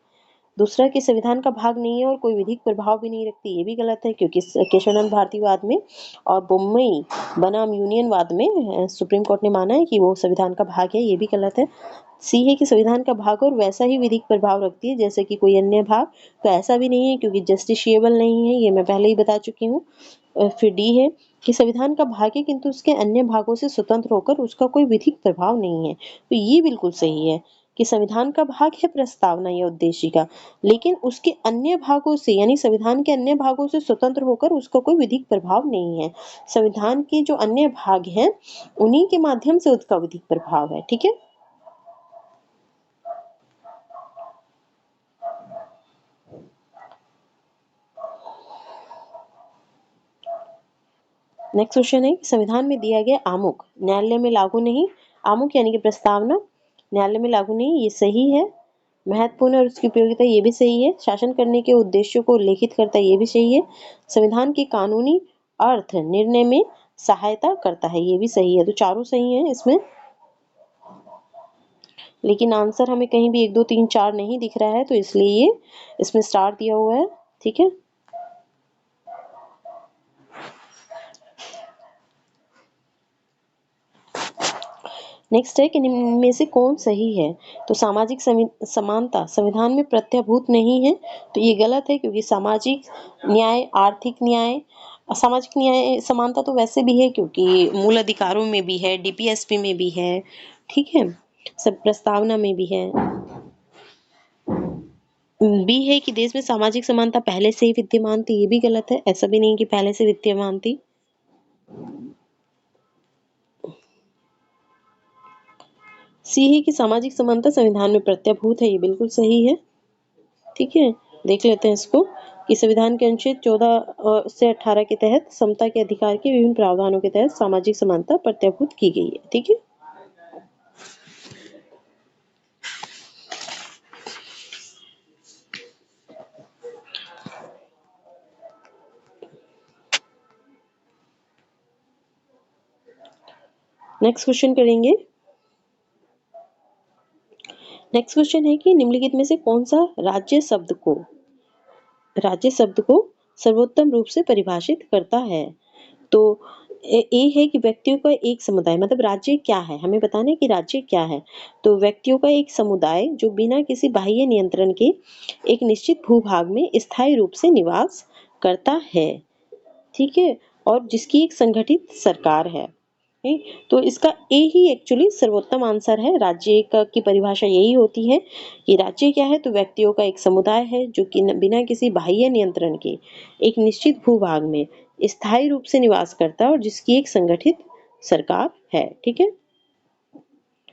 दूसरा कि संविधान का भाग नहीं है और कोई विधिक प्रभाव भी नहीं रखती, ये भी गलत है क्योंकि केशवानंद भारतीवाद में और बोम्मई बनाम यूनियनवाद में सुप्रीम कोर्ट ने माना है कि वो संविधान का भाग है, ये भी गलत है। सी है कि संविधान का भाग और वैसा ही विधिक प्रभाव रखती है जैसे कि कोई अन्य भाग, तो ऐसा भी नहीं है क्योंकि जस्टिशिएबल नहीं है, ये मैं पहले ही बता चुकी हूँ। फिर डी है कि संविधान का भाग है किंतु उसके अन्य भागों से स्वतंत्र होकर उसका कोई विधिक प्रभाव नहीं है, तो ये बिल्कुल सही है कि संविधान का भाग है प्रस्तावना या उद्देशिका, लेकिन उसके अन्य भागों से यानी संविधान के अन्य भागों से स्वतंत्र होकर उसका कोई विधिक प्रभाव नहीं है। संविधान के जो अन्य भाग हैं उन्हीं के माध्यम से उसका विधिक प्रभाव है। ठीक है, नेक्स्ट क्वेश्चन है संविधान में दिया गया आमुख न्यायालय में लागू नहीं। आमुख यानी कि प्रस्तावना न्यायालय में लागू नहीं, ये सही है। महत्वपूर्ण और उसकी उपयोगिता, ये भी सही है। शासन करने के उद्देश्यों को उल्लेखित करता है, ये भी सही है। संविधान के कानूनी अर्थ निर्णय में सहायता करता है, ये भी सही है। तो चारों सही है इसमें, लेकिन आंसर हमें कहीं भी 1 2 3 4 नहीं दिख रहा है, तो इसलिए ये इसमें स्टार दिया हुआ है। ठीक है, नेक्स्ट है कि निम्न में से कौन सही है। तो सामाजिक समानता संविधान में प्रत्याभूत नहीं है, तो ये गलत है क्योंकि सामाजिक न्याय, आर्थिक न्याय, सामाजिक न्याय समानता तो वैसे भी है क्योंकि मूल अधिकारों में भी है, डीपीएसपी में भी है। ठीक है, सब प्रस्तावना में भी है। बी है कि देश में सामाजिक समानता पहले से ही विद्यमान थी, ये भी गलत है। ऐसा भी नहीं कि पहले से विद्यमान थी। सी है कि सामाजिक समानता संविधान में प्रत्याभूत है, ये बिल्कुल सही है। ठीक है, देख लेते हैं इसको कि संविधान के अनुच्छेद 14 से 18 के तहत समता के अधिकार के विभिन्न प्रावधानों के तहत सामाजिक समानता प्रत्याभूत की गई है। ठीक है, नेक्स्ट क्वेश्चन करेंगे। नेक्स्ट क्वेश्चन है कि निम्नलिखित में से कौन सा राज्य शब्द को सर्वोत्तम रूप से परिभाषित करता है। तो ए है कि व्यक्तियों का एक समुदाय, मतलब राज्य क्या है, हमें बताना है कि राज्य क्या है। तो व्यक्तियों का एक समुदाय जो बिना किसी बाह्य नियंत्रण के एक निश्चित भूभाग में स्थायी रूप से निवास करता है। ठीक है, और जिसकी एक संगठित सरकार है। ठीक? तो इसका ए ही एक्चुअली सर्वोत्तम आंसर है। राज्य का की परिभाषा यही होती है कि राज्य क्या है, तो व्यक्तियों का एक समुदाय है जो कि बिना किसी बाह्य नियंत्रण के एक निश्चित भूभाग में स्थायी रूप से निवास करता है और जिसकी एक संगठित सरकार है। ठीक है,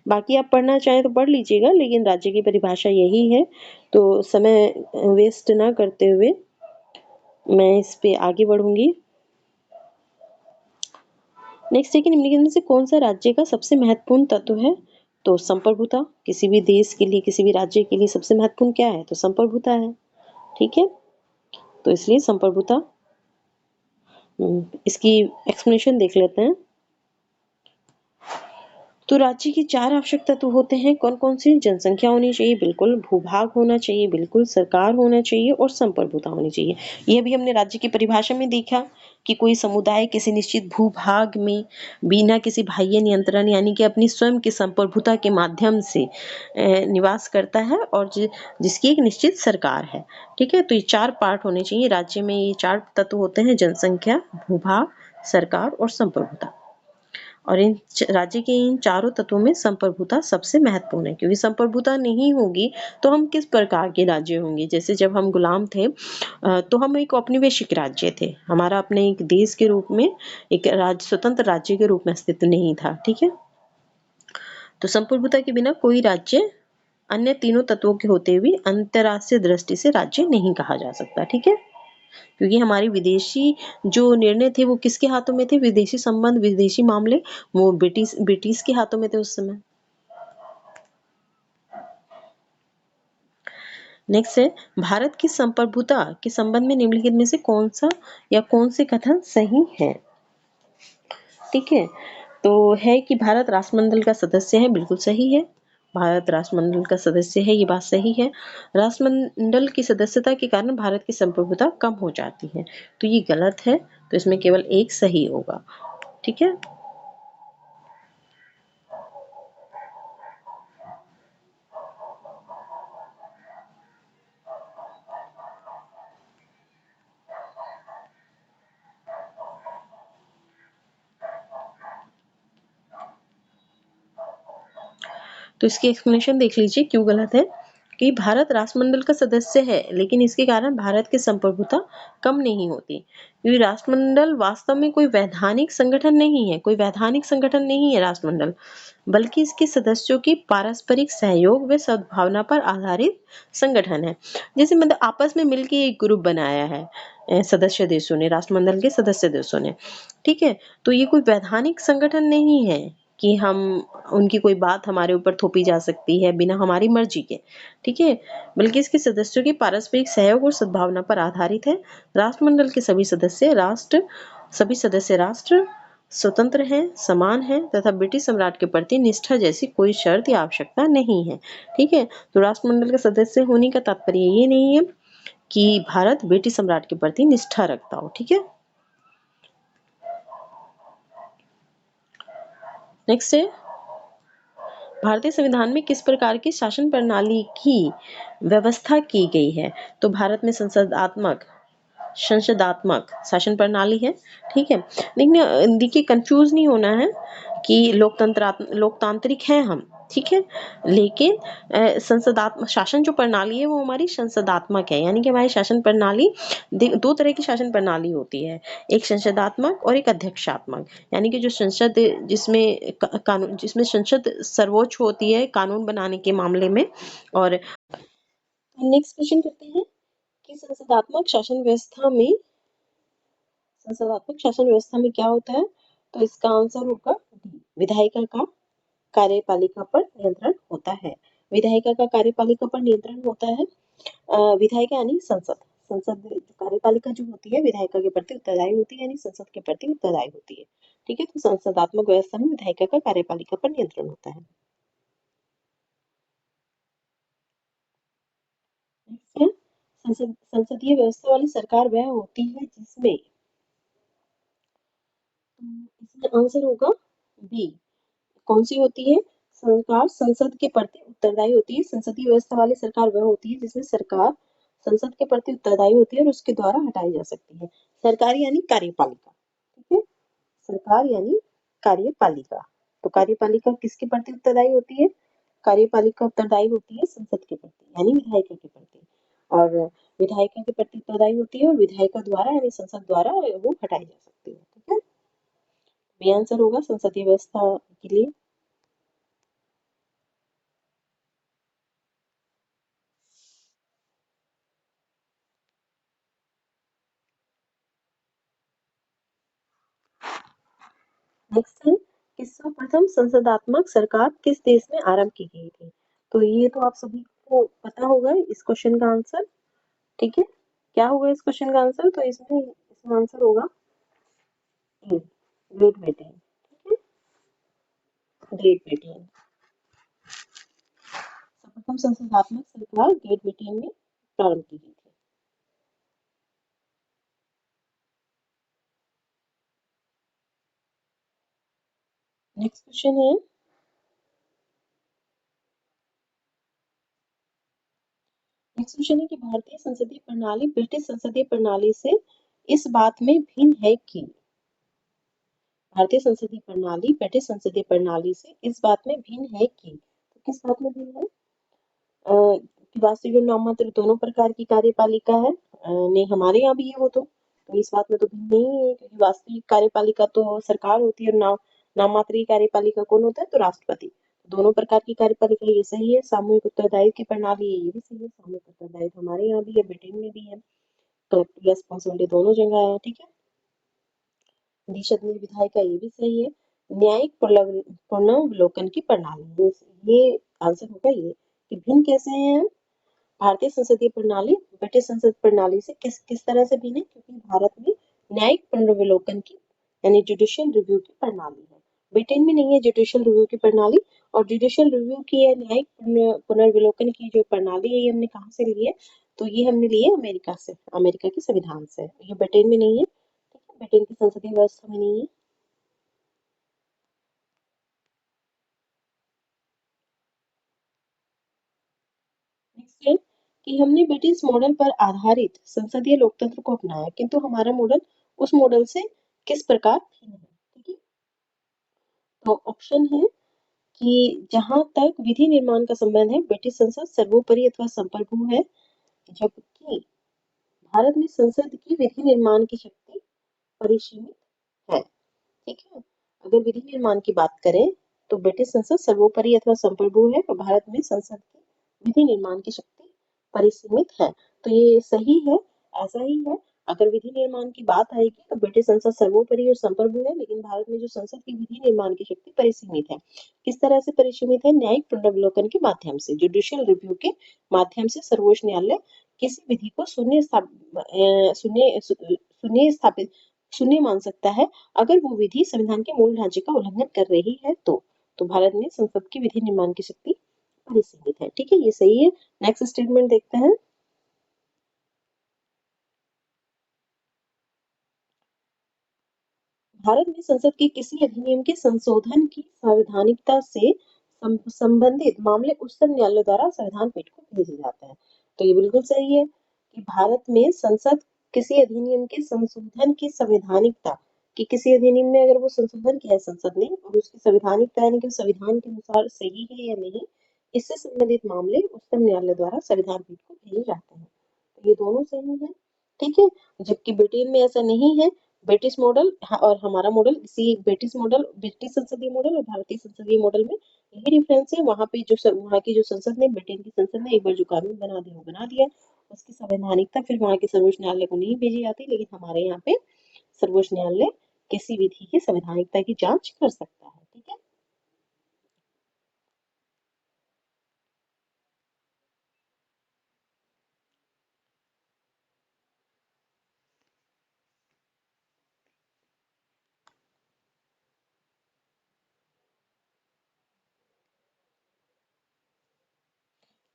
बाकी आप पढ़ना चाहें तो पढ़ लीजिएगा, लेकिन राज्य की परिभाषा यही है। तो समय वेस्ट ना करते हुए मैं इस पे आगे बढ़ूंगी। नेक्स्ट है कि निम्नलिखित में से कौन सा राज्य का सबसे महत्वपूर्ण तत्व है। तो संप्रभुता, किसी भी देश के लिए, किसी भी राज्य के लिए सबसे महत्वपूर्ण क्या है, तो संप्रभुता है। ठीक है, तो इसलिए संप्रभुता। इसकी एक्सप्लेनेशन देख लेते हैं। तो राज्य की 4 आवश्यक तत्व होते हैं, कौन-कौन से? जनसंख्या होनी चाहिए, बिल्कुल, भूभाग होना चाहिए, बिल्कुल, सरकार होना चाहिए और संप्रभुता होनी चाहिए। ये भी हमने राज्य की परिभाषा में देखा कि कोई समुदाय किसी निश्चित भूभाग में बिना किसी बाह्य नियंत्रण यानी कि अपनी स्वयं की संप्रभुता के माध्यम से निवास करता है और जिसकी एक निश्चित सरकार है। ठीक है? तो ये 4 पार्ट होने चाहिए राज्य में, ये 4 तत्व होते हैं, जनसंख्या, भूभाग, सरकार और संप्रभुता। और राज्य के इन चारों तत्वों में संप्रभुता सबसे महत्वपूर्ण है, क्योंकि संप्रभुता नहीं होगी तो हम किस प्रकार के राज्य होंगे? जैसे जब हम गुलाम थे तो हम एक औपनिवेशिक राज्य थे, हमारा अपने एक देश के रूप में एक राज्य, स्वतंत्र राज्य के रूप में अस्तित्व नहीं था। ठीक है? तो संप्रभुता के बिना कोई राज्य अन्य तीनों तत्वों के होते हुए अंतरराष्ट्रीय दृष्टि से राज्य नहीं कहा जा सकता। ठीक है? क्योंकि हमारी विदेशी जो निर्णय थे वो किसके हाथों में थे? विदेशी संबंध, विदेशी मामले वो ब्रिटिश ब्रिटिश के हाथों में थे उस समय। नेक्स्ट है, भारत की संप्रभुता के संबंध में निम्नलिखित में से कौन सा या कौन से कथन सही है? ठीक है, तो है कि भारत राष्ट्रमंडल का सदस्य है, बिल्कुल सही है। भारत राष्ट्रमंडल का सदस्य है, ये बात सही है। राष्ट्रमंडल की सदस्यता के कारण भारत की संप्रभुता कम हो जाती है, तो ये गलत है, तो इसमें केवल एक सही होगा। ठीक है? तो इसकी एक्सप्लेनेशन देख लीजिए क्यों गलत है कि भारत राष्ट्रमंडल का सदस्य है, लेकिन इसके कारण भारत की संप्रभुता कम नहीं होती, क्योंकि राष्ट्रमंडल वास्तव में कोई वैधानिक संगठन नहीं है, कोई वैधानिक संगठन नहीं है राष्ट्रमंडल, बल्कि इसके सदस्यों की पारस्परिक सहयोग व सद्भावना पर आधारित संगठन है। जैसे मतलब आपस में मिलकर एक ग्रुप बनाया है सदस्य देशों ने, राष्ट्रमंडल के सदस्य देशों ने। ठीक है? तो ये कोई वैधानिक संगठन नहीं है कि हम उनकी कोई बात हमारे ऊपर थोपी जा सकती है बिना हमारी मर्जी के। ठीक है? बल्कि इसके सदस्यों के पारस्परिक सहयोग और सद्भावना पर आधारित है। राष्ट्रमंडल के सभी सदस्य राष्ट्र स्वतंत्र हैं, समान हैं तथा ब्रिटिश सम्राट के प्रति निष्ठा जैसी कोई शर्त या आवश्यकता नहीं है। ठीक है? तो राष्ट्रमंडल का सदस्य होने का तात्पर्य ये नहीं है कि भारत ब्रिटिश सम्राट के प्रति निष्ठा रखता हो। ठीक है? नेक्स्ट है, भारतीय संविधान में किस प्रकार की शासन प्रणाली की व्यवस्था की गई है? तो भारत में संसदात्मक शासन प्रणाली है। ठीक है? लेकिन देखिए कंफ्यूज नहीं होना है कि लोकतांत्रिक है हम। ठीक है? लेकिन संसदात्मक शासन जो प्रणाली है वो हमारी संसदात्मक है, यानी कि हमारी शासन प्रणाली दो तरह की शासन प्रणाली होती है, एक संसदात्मक और एक अध्यक्षात्मक। यानी कि जो संसद जिसमें संसद सर्वोच्च होती है कानून बनाने के मामले में। और नेक्स्ट क्वेश्चन करते हैं कि संसदात्मक शासन व्यवस्था में क्या होता है? तो इसका आंसर होगा डी, विधायिका का कार्यपालिका पर नियंत्रण होता है। विधायिका का कार्यपालिका पर नियंत्रण होता है। विधायिका यानी संसद, संसद कार्यपालिका जो होती है विधायिका के प्रति उत्तरदायी होती है, यानी संसद के प्रति उत्तरदायी होती है। ठीक है? तो संसदात्मक व्यवस्था में विधायिका का कार्यपालिका पर नियंत्रण होता है। नेक्स्ट है, संसदीय व्यवस्था वाली सरकार वह होती है जिसमें, इसमें आंसर होगा बी, कौन सी होती है? सरकार संसद के प्रति उत्तरदायी होती है। संसदीय व्यवस्था वाली सरकार वह होती है जिसमें सरकार संसद के प्रति उत्तरदायी होती है और उसके द्वारा हटाई जा सकती है। सरकार यानी कार्यपालिका। ठीक है? सरकार यानी कार्यपालिका। तो कार्यपालिका किसके प्रति उत्तरदायी होती है? कार्यपालिका उत्तरदायी होती है संसद के प्रति, यानी विधायिका के प्रति, और विधायिका के प्रति उत्तरदायी होती है और विधायिका द्वारा यानी संसद द्वारा वो हटाई जा सकती है। ठीक है? बी आंसर होगा संसदीय व्यवस्था के लिए। नेक्स्ट है कि सर्वप्रथम संसदात्मक सरकार किस देश में आरंभ की गई थी? तो ये तो आप सभी को पता होगा इस क्वेश्चन का आंसर। ठीक है? क्या होगा इस क्वेश्चन का आंसर? तो इसमें आंसर होगा ए, ग्रेट ब्रिटेन। ठीक है? Great Britain. प्रथम संसदात्मक सरकार ग्रेट ब्रिटेन में प्रारंभ की गई थी। नेक्स्ट क्वेश्चन है, कि भारतीय संसदीय प्रणाली ब्रिटिश संसदीय प्रणाली से इस बात में भिन्न है कि भारतीय संसदीय प्रणाली ब्रिटिश संसदीय प्रणाली से इस बात में भिन्न है कि, तो किस बात में भिन्न है? वास्तविक नाममात्र दोनों प्रकार की कार्यपालिका है। नहीं, हमारे यहाँ भी है वो तो इस बात में तो भिन्न नहीं है, क्योंकि वास्तविक कार्यपालिका तो सरकार होती है और नाममात्र की कार्यपालिका कौन होता है? तो राष्ट्रपति। दोनों प्रकार की कार्यपालिका ये सही है। सामूहिक उत्तरदायित्व की प्रणाली ये भी सही है। सामूहिक उत्तरदायित्व हमारे यहाँ भी है, ब्रिटेन में भी है। कलेक्टिव रेस्पॉन्सिबिलिटी दोनों जगह है, ठीक है। निषेध विधायिका ये भी सही है। न्यायिक पुनर्विलोकन की प्रणाली, ये आंसर होगा ये कि भिन्न कैसे हैं हम? भारतीय संसदीय प्रणाली ब्रिटिश संसद प्रणाली से किस किस तरह से भिन्न है? क्योंकि भारत में न्यायिक पुनर्विलोकन की यानी जुडिशियल रिव्यू की प्रणाली है। ब्रिटेन में नहीं है जुडिशियल रिव्यू की प्रणाली। और जुडिशियल रिव्यू की या न्यायिक पुनर्विलोकन की जो प्रणाली है, ये हमने कहाँ से ली है? तो ये हमने ली है अमेरिका से, अमेरिका के संविधान से। ये ब्रिटेन में नहीं है, ठीक है, ब्रिटेन की संसदीय व्यवस्था में नहीं है। नेक्स्ट है कि हमने ब्रिटिश मॉडल पर आधारित संसदीय लोकतंत्र को अपनाया, किंतु हमारा मॉडल उस मॉडल से किस प्रकार भिन्न है, ठीक है। तो ऑप्शन है कि जहां तक विधि निर्माण का संबंध है, ब्रिटिश संसद सर्वोपरि अथवा संप्रभु है, जबकि भारत में संसद की विधि निर्माण की शक्ति परिसीमित है, ठीक है। अगर विधि निर्माण की बात करें तो ब्रिटिश संसद सर्वोपरि अथवा संप्रभु है और भारत में संसद की विधि निर्माण की शक्ति परिसीमित है। तो ये सही है, ऐसा ही है। अगर विधि निर्माण की बात आएगी तो ब्रिटिश संसद सर्वोपरि और संप्रभु है, लेकिन भारत में जो संसद की विधि निर्माण की शक्ति परिसीमित है। किस तरह से परिसीमित है? न्यायिक पुनर्विलोकन के माध्यम से, जुडिशियल रिव्यू के माध्यम से सर्वोच्च न्यायालय किसी विधि को शून्य स्थापित शून्य मान सकता है अगर वो विधि संविधान के मूल ढांचे का उल्लंघन कर रही है तो भारत में संसद की विधि निर्माण की शक्ति परिसीमित है, ठीक है, ये सही है। नेक्स्ट स्टेटमेंट देखते हैं। भारत में संसद के किसी अधिनियम के संशोधन की संवैधानिकता से संबंधित मामले उच्चतम न्यायालय द्वारा संविधान पीठ को भेजे जाते हैं। तो ये बिल्कुल सही है कि भारत में संसद किसी अधिनियम के संशोधन की संवैधानिकता कि किसी अधिनियम में अगर वो संशोधन किया है संसद ने और उसकी संवैधानिकता यानी कि संविधान के अनुसार सही है या नहीं, इससे संबंधित मामले उच्चतम न्यायालय द्वारा संविधान पीठ को भेजे जाते हैं। तो ये दोनों सही है, ठीक है। जबकि ब्रिटेन में ऐसा नहीं है। ब्रिटिश मॉडल और हमारा मॉडल, इसी ब्रिटिश मॉडल, ब्रिटिश संसदीय मॉडल और भारतीय संसदीय मॉडल में यही डिफरेंस है। वहां पे वहां की जो संसद ने, ब्रिटेन की संसद ने एक बार जो कानून बना दिया वो बना दिया, उसकी संवैधानिकता फिर वहां के सर्वोच्च न्यायालय को नहीं भेजी जाती, लेकिन हमारे यहाँ पे सर्वोच्च न्यायालय किसी विधि की संवैधानिकता की जांच कर सकता है, ठीक है।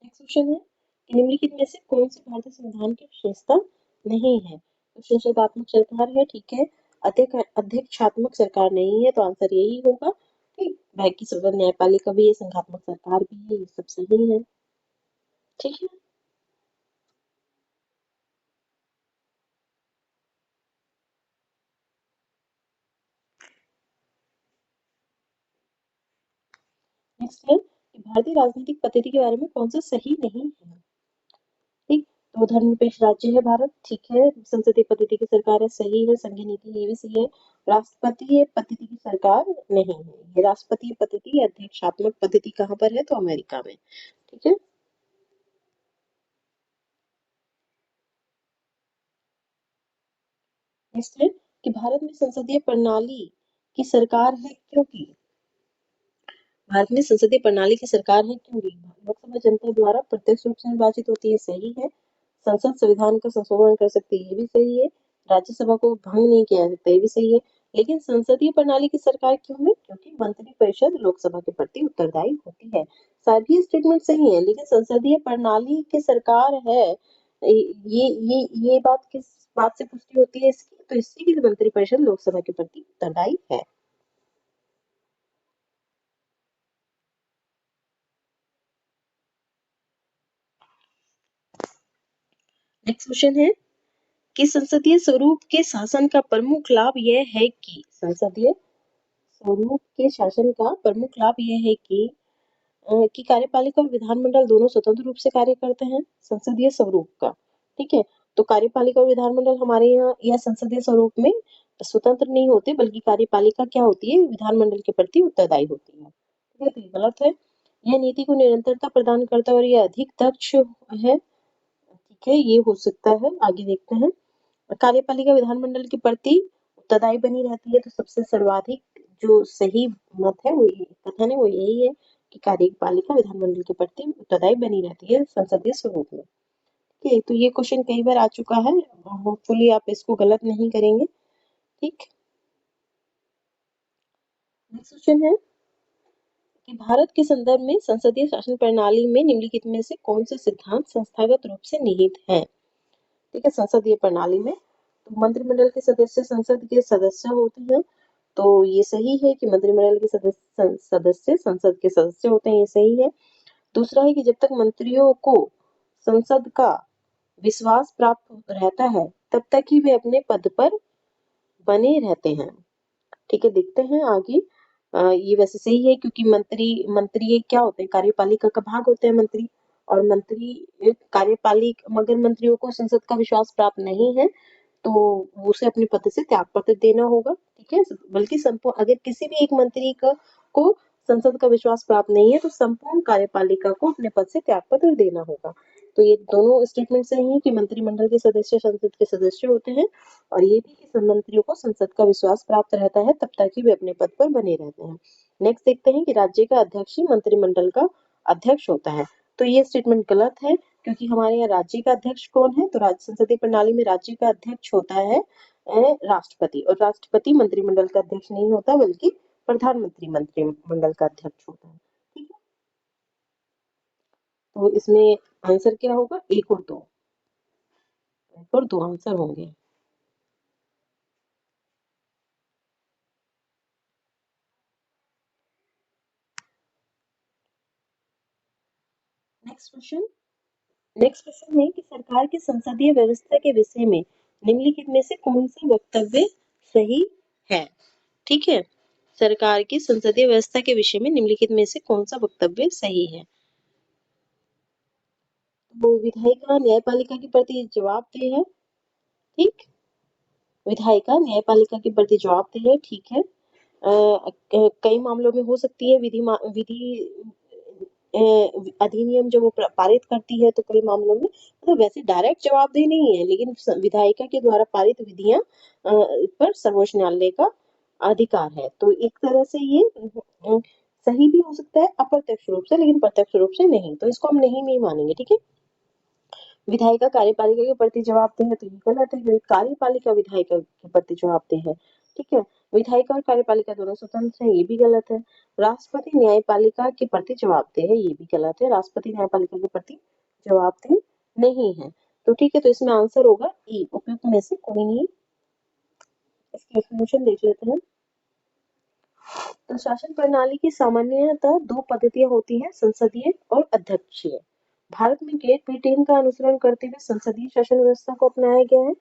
नेक्स्ट क्वेश्चन है कि निम्नलिखित में से कौन सी भारतीय संविधान की विशेषता नहीं है? तो संसदात्मक सरकार है, ठीक है। अध्यक्षात्मक सरकार नहीं है, तो आंसर यही होगा। ठीक, बाकी सब न्यायपालिका भी है, संघात्मक सरकार भी है, ये सब सही है, ठीक है। नेक्स्ट है कि भारतीय राजनीतिक पद्धति के बारे में कौन सा सही नहीं है? ठीक, तो धर्मनिरपेक्ष राज्य है भारत, ठीक है। संसदीय पद्धति की सरकार है, सही है। संघीय नीति, ये भी सही है। राष्ट्रपति पद्धति की सरकार नहीं है। ये राष्ट्रपति पद्धति अध्यक्षात्मक पद्धति कहाँ पर है? तो अमेरिका में, ठीक है। नेक्स्ट है कि भारत में संसदीय प्रणाली की सरकार है क्योंकि भारत में संसदीय प्रणाली की सरकार है क्योंकि लोकसभा जनता द्वारा प्रत्यक्ष रूप से निर्वाचित होती है, सही है। संसद संविधान का संशोधन कर सकती है, ये भी सही है। राज्यसभा को भंग नहीं किया जा सकता, ये भी सही है। लेकिन संसदीय प्रणाली की सरकार क्यों है? क्योंकि मंत्रिपरिषद लोकसभा के प्रति उत्तरदायी होती है। सभी स्टेटमेंट सही है, लेकिन संसदीय प्रणाली की सरकार है, ये बात किस बात से पुष्टि होती है इसकी? तो इससे कि मंत्रिपरिषद लोकसभा के प्रति उत्तरदायी है। नेक्स्ट क्वेश्चन है कि संसदीय स्वरूप के शासन का प्रमुख लाभ यह है कि संसदीय स्वरूप के शासन का प्रमुख लाभ यह है कि कार्यपालिका और विधानमंडल दोनों स्वतंत्र रूप से कार्य करते हैं। संसदीय स्वरूप का, ठीक है, तो कार्यपालिका और विधानमंडल हमारे यहाँ यह संसदीय स्वरूप में स्वतंत्र नहीं होते, बल्कि कार्यपालिका क्या होती है, विधानमंडल के प्रति उत्तरदायी होती है। ठीक है, तो ये गलत है। यह नीति को निरंतरता प्रदान करता है और यह अधिक दक्ष है। ठीक है, ये हो सकता है। आगे देखते हैं, कार्यपालिका विधानमंडल के प्रति उत्तरदायी बनी रहती है, तो सबसे सर्वाधिक जो सही मत है वो कथन है वो यही है कि कार्यपालिका विधानमंडल के प्रति उत्तरदायी बनी रहती है संसदीय स्वरूप में। ठीक है, तो ये क्वेश्चन कई बार आ चुका है, होपफुली आप इसको गलत नहीं करेंगे। ठीक, नेक्स्ट क्वेश्चन है कि भारत के संदर्भ में संसदीय शासन प्रणाली में निम्नलिखित में से कौन से सिद्धांत संस्थागत रूप से निहित है? ठीक है, संसदीय प्रणाली में तो मंत्रिमंडल के सदस्य संसद के सदस्य होते हैं, तो ये सही है कि मंत्रिमंडल के सदस्य संसद के सदस्य होते हैं, ये सही है। दूसरा है कि जब तक मंत्रियों को संसद का विश्वास प्राप्त रहता है, तब तक ही वे अपने पद पर बने रहते हैं। ठीक है, देखते हैं आगे। ये वैसे सही है, क्योंकि मंत्री मंत्री क्या होते हैं, कार्यपालिका का भाग होते हैं मंत्री, और मंत्री कार्यपालिक मगर मंत्रियों को संसद का विश्वास प्राप्त नहीं है, तो उसे अपने पद से त्याग पत्र देना होगा। ठीक है, बल्कि संपूर्ण अगर किसी भी एक मंत्री को संसद का विश्वास प्राप्त नहीं है, तो संपूर्ण कार्यपालिका को अपने पद से त्याग पत्र देना होगा। तो ये दोनों स्टेटमेंट सही है कि मंत्रिमंडल के सदस्य संसद के सदस्य होते हैं, और ये भी कि मंत्रियों को संसद का विश्वास प्राप्त रहता है तब तक ही वे अपने पद पर बने रहते हैं। नेक्स्ट देखते हैं कि राज्य का अध्यक्ष ही मंत्रिमंडल का अध्यक्ष होता है। तो ये स्टेटमेंट गलत है, क्योंकि हमारे यहाँ राज्य का अध्यक्ष कौन है, तो राज्य संसदीय प्रणाली में राज्य का अध्यक्ष होता है राष्ट्रपति, और राष्ट्रपति मंत्रिमंडल का अध्यक्ष नहीं होता, बल्कि प्रधानमंत्री मंत्रिमंडल का अध्यक्ष होता है। ठीक है, तो इसमें आंसर क्या होगा, एक और दो आंसर होंगे। नेक्स्ट क्वेश्चन, नेक्स्ट क्वेश्चन है कि सरकार की संसदीय व्यवस्था के विषय में निम्नलिखित में से कौन सा वक्तव्य सही है? ठीक है, सरकार की संसदीय व्यवस्था के विषय में निम्नलिखित में से कौन सा वक्तव्य सही है? तो विधायिका न्यायपालिका के प्रति जवाबदेह है। ठीक, विधायिका न्यायपालिका के प्रति जवाबदेह है। ठीक है, कई मामलों में हो सकती है विधि अधिनियम जब वो पारित करती है, तो कई मामलों में मतलब वैसे डायरेक्ट जवाबदेही नहीं है, लेकिन विधायिका के द्वारा पारित विधियां पर सर्वोच्च न्यायालय का अधिकार है। तो एक तरह से ये सही भी हो सकता है अप्रत्यक्ष रूप से, लेकिन प्रत्यक्ष रूप से नहीं, तो इसको हम नहीं मानेंगे। ठीक है, विधायिका कार्यपालिका के प्रति जवाबदेह है, तो ये गलत है, क्योंकि कार्यपालिका विधायिका के प्रति जवाबदेह है। ठीक है, विधायिका और कार्यपालिका दोनों स्वतंत्र हैं, ये भी गलत है। राष्ट्रपति न्यायपालिका के प्रति जवाबदेह है, ये भी गलत है। राष्ट्रपति न्यायपालिका के प्रति जवाबदेह नहीं है। तो ठीक है, तो इसमें आंसर होगा ई, उपयुक्त में से कोई नहीं। इसकी एक्सप्लेनेशन देख लेते हैं। तो शासन प्रणाली की सामान्यतः दो पद्धतियां होती हैं, संसदीय और अध्यक्षीय। भारत में ग्रेट ब्रिटेन का अनुसरण करते हुए संसदीय शासन व्यवस्था को अपनाया गया है।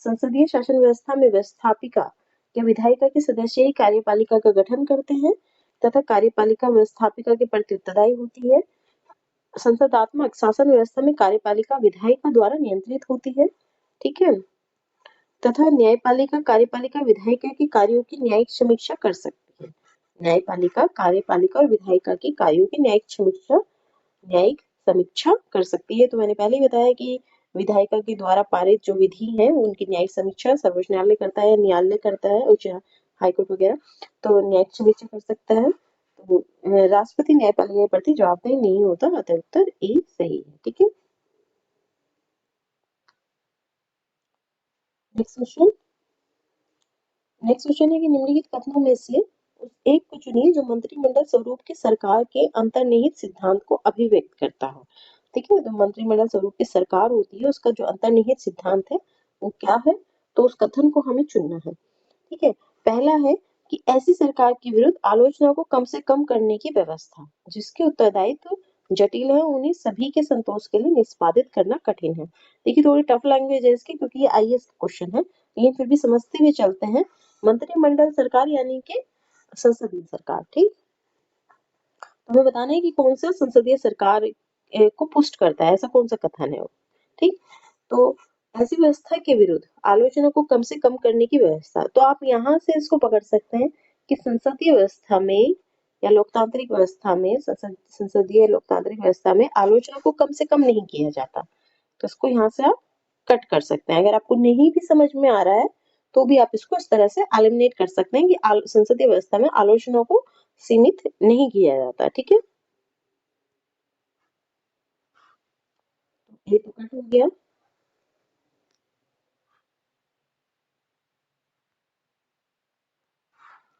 संसदीय शासन व्यवस्था में व्यवस्थापिका या विधायिका के सदस्य ही कार्यपालिका का गठन करते हैं, तथा कार्यपालिका व्यवस्थापिका के प्रति उत्तरदायी होती है। संसदात्मक शासन व्यवस्था में कार्यपालिका विधायिका द्वारा नियंत्रित होती है। ठीक है, तथा न्यायपालिका कार्यपालिका विधायिका के कार्यों की न्यायिक समीक्षा कर सकती है। न्यायपालिका कार्यपालिका और विधायिका के कार्यों की न्यायिक समीक्षा कर सकती है। तो मैंने पहले ही बताया कि विधायिका के द्वारा पारित जो विधि है उनकी न्यायिक समीक्षा सर्वोच्च न्यायालय करता है, न्यायालय करता है, उच्च हाईकोर्ट वगैरह, तो न्यायिक समीक्षा कर सकता है। तो राष्ट्रपति न्यायपालिका के प्रति जवाबदेह नहीं होता, अतः उत्तर ए सही है। ठीक है, नेक्स्ट क्वेश्चन, नेक्स्ट क्वेश्चन है कि निम्नलिखित कथनों में से उस एक को चुनिए जो मंत्रिमंडल स्वरूप की सरकार के अंतर्निहित सिद्धांत को अभिव्यक्त करता हो। ठीक है, तो मंत्रिमंडल स्वरूप की सरकार होती है, उसका जो अंतर्निहित सिद्धांत है वो क्या है, तो उस कथन को हमें चुनना है। ठीक है, पहला है कि ऐसी सरकार के विरुद्ध आलोचना को कम से कम करने की व्यवस्था, जिसके उत्तरदायित्व जटिल है, उन्हें सभी के संतोष के लिए निष्पादित करना कठिन है। देखिए थोड़ी टफ लैंग्वेज है इसकी, क्योंकि ये आईएएस क्वेश्चन है, लेकिन फिर भी समझते हुए चलते हैं। मंत्रिमंडल सरकार यानी कि संसदीय सरकार। ठीक, हमें बताना है कि कौन सा संसदीय सरकार को पुष्ट करता है, ऐसा कौन सा कथन है वो। ठीक, तो ऐसी व्यवस्था के विरुद्ध आलोचना को कम से कम करने की व्यवस्था, तो आप यहाँ से इसको पकड़ सकते हैं कि संसदीय व्यवस्था में या लोकतांत्रिक व्यवस्था में, संसदीय लोकतांत्रिक व्यवस्था में आलोचना को कम से कम नहीं किया जाता। तो इसको यहाँ से आप कट कर सकते हैं। अगर आपको नहीं भी समझ में आ रहा है तो भी आप इसको इस तरह से एलिमिनेट कर सकते हैं कि संसदीय व्यवस्था में आलोचना को सीमित नहीं किया जाता। ठीक है, ये तो कट हो गया।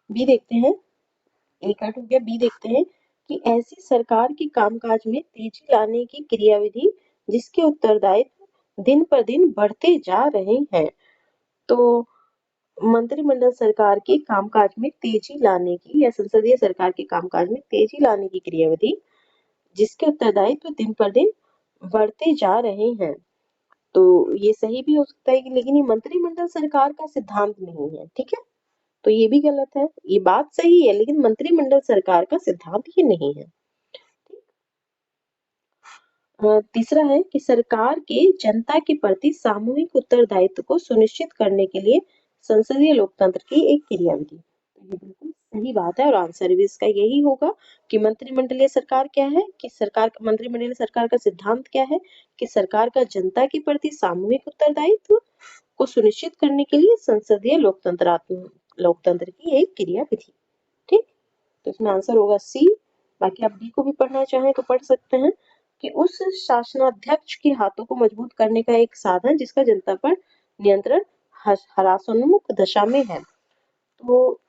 बी देखते हैं, ए कट हो गया। बी देखते हैं कि ऐसी सरकार के कामकाज में तेजी लाने की क्रियाविधि जिसके उत्तरदायित्व दिन पर दिन बढ़ते जा रहे हैं। तो मंत्रिमंडल सरकार के कामकाज में तेजी लाने की या संसदीय सरकार के कामकाज में तेजी लाने की क्रियाविधि जिसके उत्तरदायित्व दिन पर दिन बढ़ते जा रहे हैं। तो ये सही भी हो सकता है कि, लेकिन ये मंत्रिमंडल सरकार का सिद्धांत नहीं है। ठीक है, तो ये भी गलत है। ये बात सही है लेकिन मंत्रिमंडल सरकार का सिद्धांत ये नहीं है। तीसरा है कि सरकार के जनता के प्रति सामूहिक उत्तरदायित्व को सुनिश्चित करने के लिए संसदीय लोकतंत्र की एक क्रियाविधि। तो ये बिल्कुल सही बात है और आंसर भी इसका यही होगा कि मंत्रिमंडलीय सरकार क्या है, कि सरकार मंत्रिमंडलीय सरकार का सिद्धांत क्या है कि सरकार का जनता के प्रति सामूहिक उत्तरदायित्व को सुनिश्चित करने के लिए संसदीय लोकतंत्र की एक क्रियाविधि। ठीक, तो इसमें आंसर होगा सी। बाकी आप डी को भी पढ़ना चाहें तो पढ़ सकते हैं कि उस शासनाध्यक्ष के हाथों को मजबूत करने का एक साधन जिसका जनता पर नियंत्रण ह्रासोन्मुख दशा में है। तो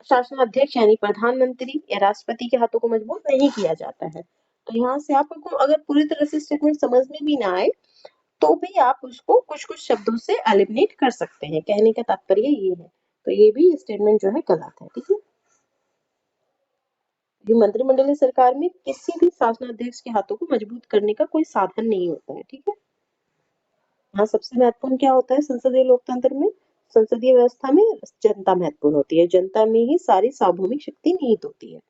शासनाध्यक्ष यानी प्रधानमंत्री या राष्ट्रपति के हाथों को मजबूत नहीं किया जाता है। तो यहाँ से आपको अगर पूरी तरह से स्टेटमेंट समझ में भी ना आए तो भी आप उसको कुछ कुछ शब्दों से एलिमिनेट कर सकते हैं। कहने का तात्पर्य ये है। तो ये भी स्टेटमेंट जो है गलत है। ठीक है, ये मंत्रिमंडलीय सरकार में किसी भी शासनाध्यक्ष के हाथों को मजबूत करने का कोई साधन नहीं होता है। ठीक है, हाँ, सबसे महत्वपूर्ण क्या होता है संसदीय लोकतंत्र में, संसदीय व्यवस्था में जनता महत्वपूर्ण होती है। जनता में ही सारी सार्वभौमिक शक्ति निहित होती है।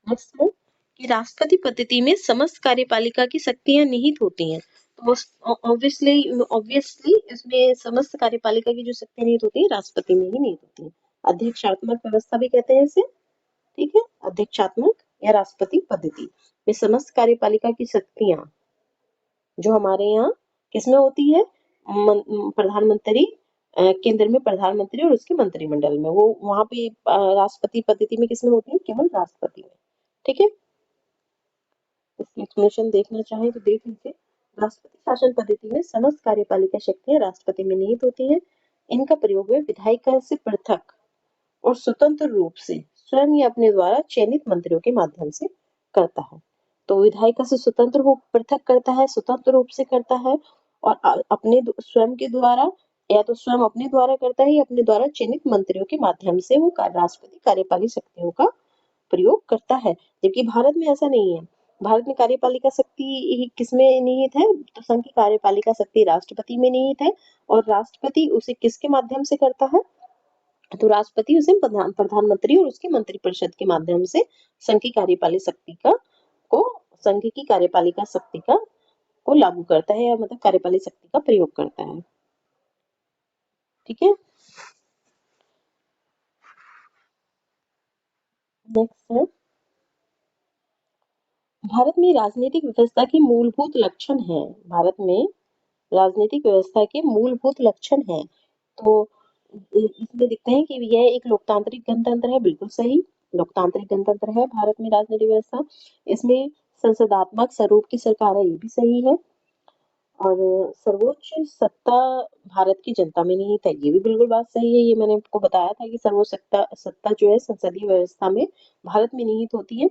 नेक्स्ट है कि राष्ट्रपति पद्धति में समस्त कार्यपालिका की शक्तियां निहित होती हैं। तो ऑब्वियसली इसमें समस्त कार्यपालिका की जो शक्तियां निहित होती है राष्ट्रपति में ही निहित होती है। अध्यक्षात्मक व्यवस्था भी कहते हैं इसे। ठीक है, अध्यक्षात्मक या राष्ट्रपति पद्धति में समस्त कार्यपालिका की शक्तियां जो हमारे यहाँ किसमें होती है, प्रधानमंत्री, केंद्र में प्रधानमंत्री और उसके मंत्रिमंडल में, वो वहां पे राष्ट्रपति पद्धति में किसमें होती है, केवल राष्ट्रपति में। ठीक है, इसकी एक्सप्लेनेशन देखना चाहें तो देख लीजिए। राष्ट्रपति शासन पद्धति में समस्त कार्यपालिका शक्तियां राष्ट्रपति में निहित होती हैं। इनका प्रयोग वह विधायिका से पृथक और स्वतंत्र रूप से स्वयं या अपने द्वारा चयनित मंत्रियों के माध्यम से करता है। तो विधायिका से स्वतंत्र हो पृथक करता है, स्वतंत्र रूप से करता है और अपने स्वयं के द्वारा या तो स्वयं अपने द्वारा करता है या अपने द्वारा चयनित मंत्रियों के माध्यम से वो राष्ट्रपति कार्यपालिक शक्तियों का प्रयोग करता है। जबकि भारत में ऐसा नहीं है। भारत में कार्यपालिका शक्ति किसमें निहित है, तो संघ की कार्यपालिका शक्ति राष्ट्रपति में निहित है और राष्ट्रपति उसे किसके माध्यम से करता है, तो राष्ट्रपति उसे प्रधानमंत्री और उसके मंत्रिपरिषद के माध्यम से संघ की कार्यपालिक शक्ति का को संघ की कार्यपालिका शक्ति का को लागू करता है या मतलब कार्यपालिक शक्ति का प्रयोग करता है। ठीक है, नेक्स्ट है भारत में राजनीतिक व्यवस्था के मूलभूत लक्षण है। भारत में राजनीतिक व्यवस्था के मूलभूत लक्षण है। तो इसमें दिखते हैं कि यह एक लोकतांत्रिक गणतंत्र है। बिल्कुल सही, लोकतांत्रिक गणतंत्र है भारत में राजनीतिक व्यवस्था। इसमें संसदात्मक स्वरूप की सरकार है, ये भी सही है। और सर्वोच्च सत्ता भारत की जनता में निहित है, ये भी बिल्कुल बात सही है। ये मैंने आपको बताया था कि सर्वोच्च सत्ता सत्ता जो है संसदीय व्यवस्था में भारत में निहित होती है।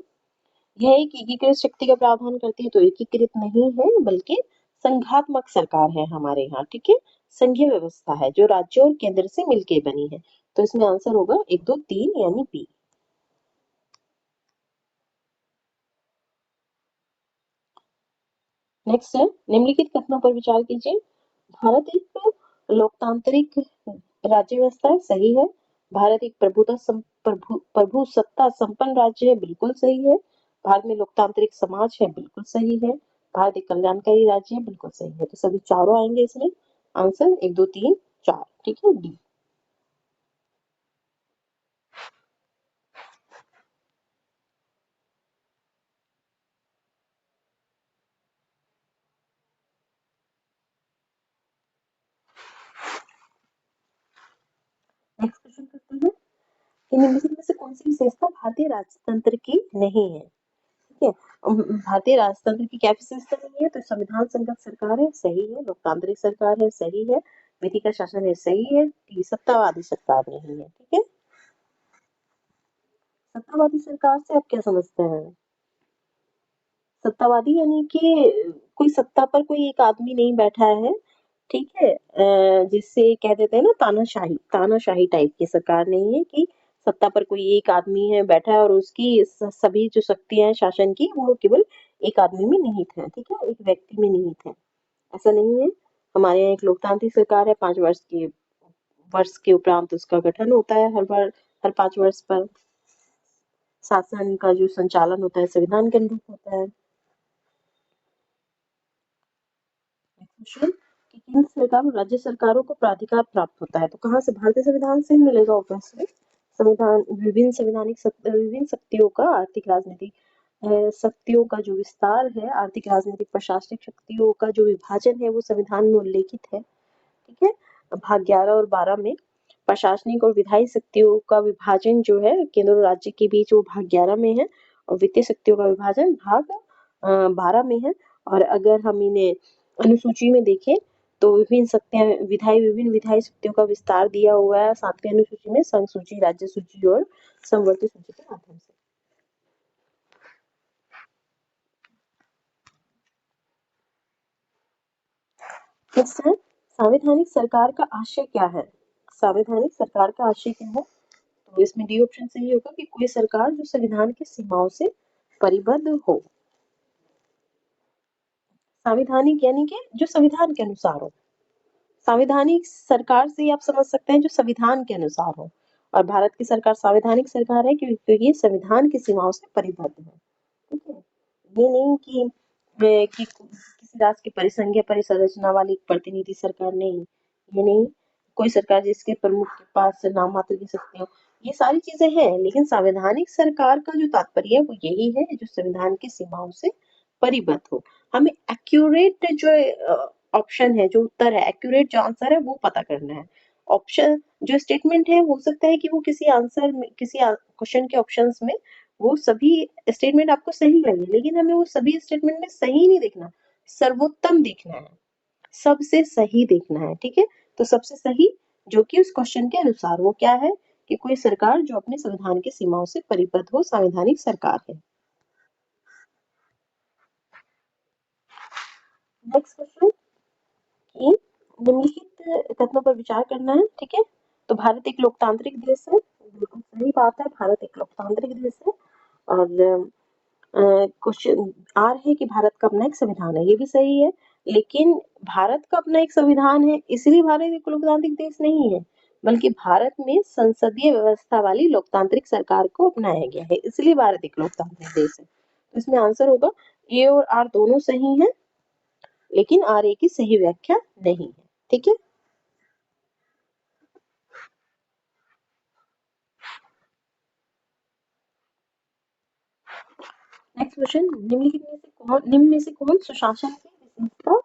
यह एक एकीकृत शक्ति का प्रावधान करती है, तो एकीकृत नहीं है बल्कि संघात्मक सरकार है हमारे यहाँ, ठीक है। संघीय व्यवस्था है जो राज्य और केंद्र से मिलकर बनी है। तो इसमें आंसर होगा 1, 2, 3 यानी बी। नेक्स्ट है, निम्नलिखित कथनों पर विचार कीजिए। भारत एक लोकतांत्रिक राज्य व्यवस्था है, सही है। भारत एक प्रभुसत्ता संपन्न राज्य है, बिल्कुल सही है। भारत में लोकतांत्रिक समाज है, बिल्कुल सही है। भारत एक कल्याणकारी राज्य है, बिल्कुल सही है। तो सभी चारों आएंगे इसमें। आंसर 1, 2, 3, 4, ठीक है, डी। नेक्स्ट क्वेश्चन करते हैं कि निम्नलिखित में से कौन सी विशेषता भारतीय राजतंत्र की नहीं है, ठीक है। भारतीय राजतंत्र की क्या विशेषता नहीं है, तो संविधान संगत सरकार है, सही है। लोकतांत्रिक सरकार है, सही है। विधि का शासन है, सही है। सत्तावादी सरकार नहीं है, ठीक है। सत्तावादी सरकार से आप क्या समझते हैं? सत्तावादी यानी कि कोई सत्ता पर कोई एक आदमी नहीं बैठा है, ठीक है। जिससे कह देते हैं ना तानाशाही, तानाशाही टाइप की सरकार नहीं है कि सत्ता पर कोई एक आदमी है बैठा है और उसकी सभी जो शक्तियां हैं शासन की वो केवल एक आदमी में निहित है, ठीक है, एक व्यक्ति में निहित है। ऐसा नहीं है। हमारे यहाँ एक लोकतांत्रिक सरकार है, 5 वर्ष के उपरांत उसका गठन होता है हर बार, हर 5 वर्ष पर। शासन का जो संचालन होता है संविधान के अनुरूप होता है। क्वेश्चन कि केंद्र सरकार और राज्य सरकारों को प्राधिकार प्राप्त होता है, तो कहाँ से? भारतीय संविधान से ही मिलेगा ऑब्वियसली। संविधान विभिन्न शक्तियों का आर्थिक राजनीतिक शक्तियों का जो विस्तार है, आर्थिक राजनीतिक प्रशासनिक शक्तियों का जो विभाजन है वो संविधान में उल्लेखित है, ठीक है। भाग 11 और 12 में प्रशासनिक और विधायी शक्तियों का विभाजन जो है केंद्र और राज्य के बीच वो भाग 11 में है, और वित्तीय शक्तियों का विभाजन भाग 12 में है। और अगर हम इन्हें अनुसूची में देखें तो विभिन्न विधायी शक्तियों का विस्तार दिया हुआ है 7वीं अनुसूची में, संघ सूची, राज्य सूची और समवर्ती सूची के माध्यम से। नेक्स्ट है, संवैधानिक सरकार का आशय क्या है? संवैधानिक सरकार का आशय क्या है? तो इसमें डी ऑप्शन सही होगा कि कोई सरकार जो संविधान की सीमाओं से परिबद्ध हो। संवैधानिक यानी कि जो संविधान के अनुसार हो। संवैधानिक सरकार से आप समझ सकते हैं जो संविधान के अनुसार हो। और भारत की सरकार संवैधानिक सरकार है क्योंकि ये संविधान की सीमाओं से परिबद्ध है, ठीक है। ये नहीं कि किसी राज्य की परिसंघीय परिसंरचना वाली प्रतिनिधि सरकार नहीं, ये नहीं। कोई सरकार जिसके प्रमुख के पास नाम मात्र की शक्ति हो, ये सारी चीजें हैं, लेकिन संवैधानिक सरकार का जो तात्पर्य है वो यही है जो संविधान की सीमाओं से परिबद्ध हो। हमें एक्यूरेट जो ऑप्शन है, जो उत्तर है, एक्यूरेट जो आंसर है वो पता करना है। ऑप्शन जो स्टेटमेंट है हो सकता है कि वो किसी आंसर में, किसी क्वेश्चन के ऑप्शंस में वो सभी स्टेटमेंट आपको सही लगे, लेकिन हमें वो सभी स्टेटमेंट में सही नहीं देखना, सर्वोत्तम देखना है, सबसे सही देखना है, ठीक है। तो सबसे सही जो कि उस क्वेश्चन के अनुसार वो क्या है कि कोई सरकार जो अपने संविधान की सीमाओं से परिबद्ध हो, संवैधानिक सरकार है। नेक्स्ट क्वेश्चन कि निम्नलिखित तथ्यों पर विचार करना है, ठीक है। तो भारत एक लोकतांत्रिक देश है, बिल्कुल सही बात है, भारत एक लोकतांत्रिक देश है। और क्वेश्चन आर है कि भारत का अपना एक संविधान है, ये भी सही है। लेकिन भारत का अपना एक संविधान है इसलिए भारत एक लोकतांत्रिक देश नहीं है, बल्कि भारत में संसदीय व्यवस्था वाली लोकतांत्रिक सरकार को अपनाया गया है, इसलिए भारत एक लोकतांत्रिक देश है। तो इसमें आंसर होगा ए और आर दोनों सही है, लेकिन आर ए की सही व्याख्या नहीं है, ठीक है। नेक्स्ट क्वेश्चन, निम्न में से कौन सुशासन की विशेषता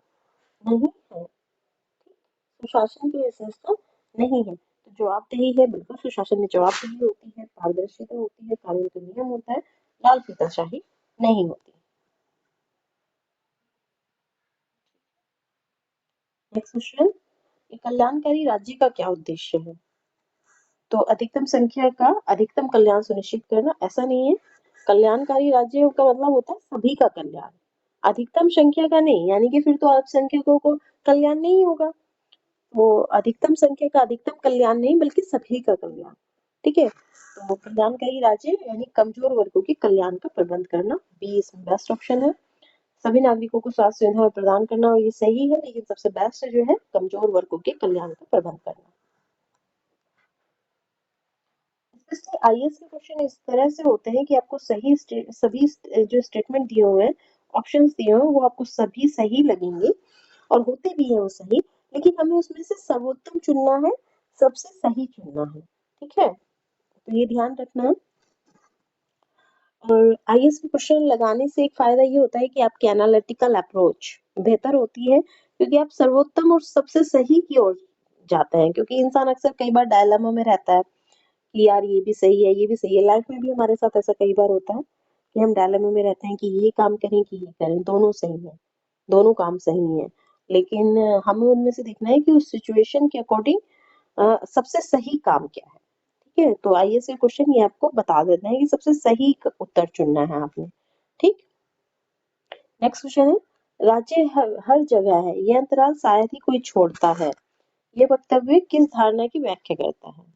नहीं है? सुशासन की विशेषता नहीं है, तो जवाबदेही है, बिल्कुल सुशासन में जवाबदेही होती है, पारदर्शिता होती है, कानून का नियम होता है, लाल फीताशाही नहीं होती। नेक्स्ट क्वेश्चन, कल्याणकारी राज्य का क्या उद्देश्य है? तो अधिकतम संख्या का अधिकतम कल्याण सुनिश्चित करना, ऐसा नहीं है। कल्याणकारी राज्य का मतलब होता है सभी का कल्याण, अधिकतम संख्या का नहीं, यानी कि फिर तो अल्पसंख्यकों को कल्याण नहीं होगा। वो अधिकतम संख्या का अधिकतम कल्याण नहीं बल्कि सभी का कल्याण, ठीक है। तो कल्याणकारी राज्य यानी कमजोर वर्गों के कल्याण का प्रबंध करना, बी इसमें बेस्ट ऑप्शन है। सभी नागरिकों को स्वास्थ्य सुविधाएं प्रदान करना, ये सही है, लेकिन सबसे बेस्ट जो है कमजोर वर्गों के कल्याण का प्रबंध करना। आईएएस के क्वेश्चन इस तरह से होते हैं कि आपको सभी जो स्टेटमेंट दिए हुए हैं, ऑप्शंस दिए हुए हैं, वो आपको सभी सही लगेंगे और होते भी हैं वो सही, लेकिन हमें उसमें से सर्वोत्तम चुनना है, सबसे सही चुनना है, ठीक है। तो ये ध्यान रखना है। और आईएएस में क्वेश्चन लगाने से एक फायदा ये होता है कि आपकी एनालिटिकल अप्रोच बेहतर होती है, क्योंकि आप सर्वोत्तम और सबसे सही की ओर जाते हैं, क्योंकि इंसान अक्सर कई बार डायलेमा में रहता है कि यार ये भी सही है, ये भी सही है। लाइफ में भी हमारे साथ ऐसा कई बार होता है कि हम डायलेमा में रहते हैं कि ये काम करें कि ये करें, दोनों सही है, दोनों काम सही है, लेकिन हमें उनमें से देखना है कि उस सिचुएशन के अकॉर्डिंग सबसे सही काम क्या है, ठीक है। तो आईएएस के क्वेश्चन ये आपको बता देते हैं कि सबसे सही उत्तर चुनना है आपने, ठीक। नेक्स्ट क्वेश्चन है, राज्य हर जगह है, यह अंतराल शायद ही कोई छोड़ता है, ये वक्तव्य किस धारणा की व्याख्या करता है?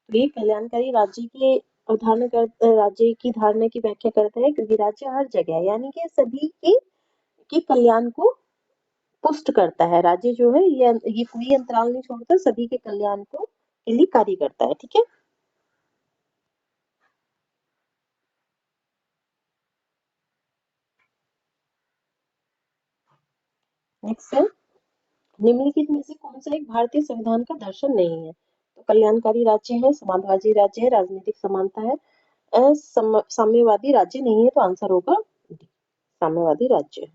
तो ये कल्याणकारी राज्य की अवधारणा कर राज्य की धारणा की व्याख्या करता है, क्योंकि राज्य हर जगह है, यानी कि सभी के कल्याण को पुष्ट करता है। राज्य जो है ये कोई अंतराल नहीं छोड़ता, सभी के कल्याण को के लिए कार्य करता है, ठीक है। नेक्स्ट है, निम्नलिखित में से कौन सा एक भारतीय संविधान का दर्शन नहीं है? तो कल्याणकारी राज्य है, समाजवादी राज्य है, राजनीतिक समानता है, साम्यवादी राज्य नहीं है, तो आंसर होगा डी, साम्यवादी राज्य।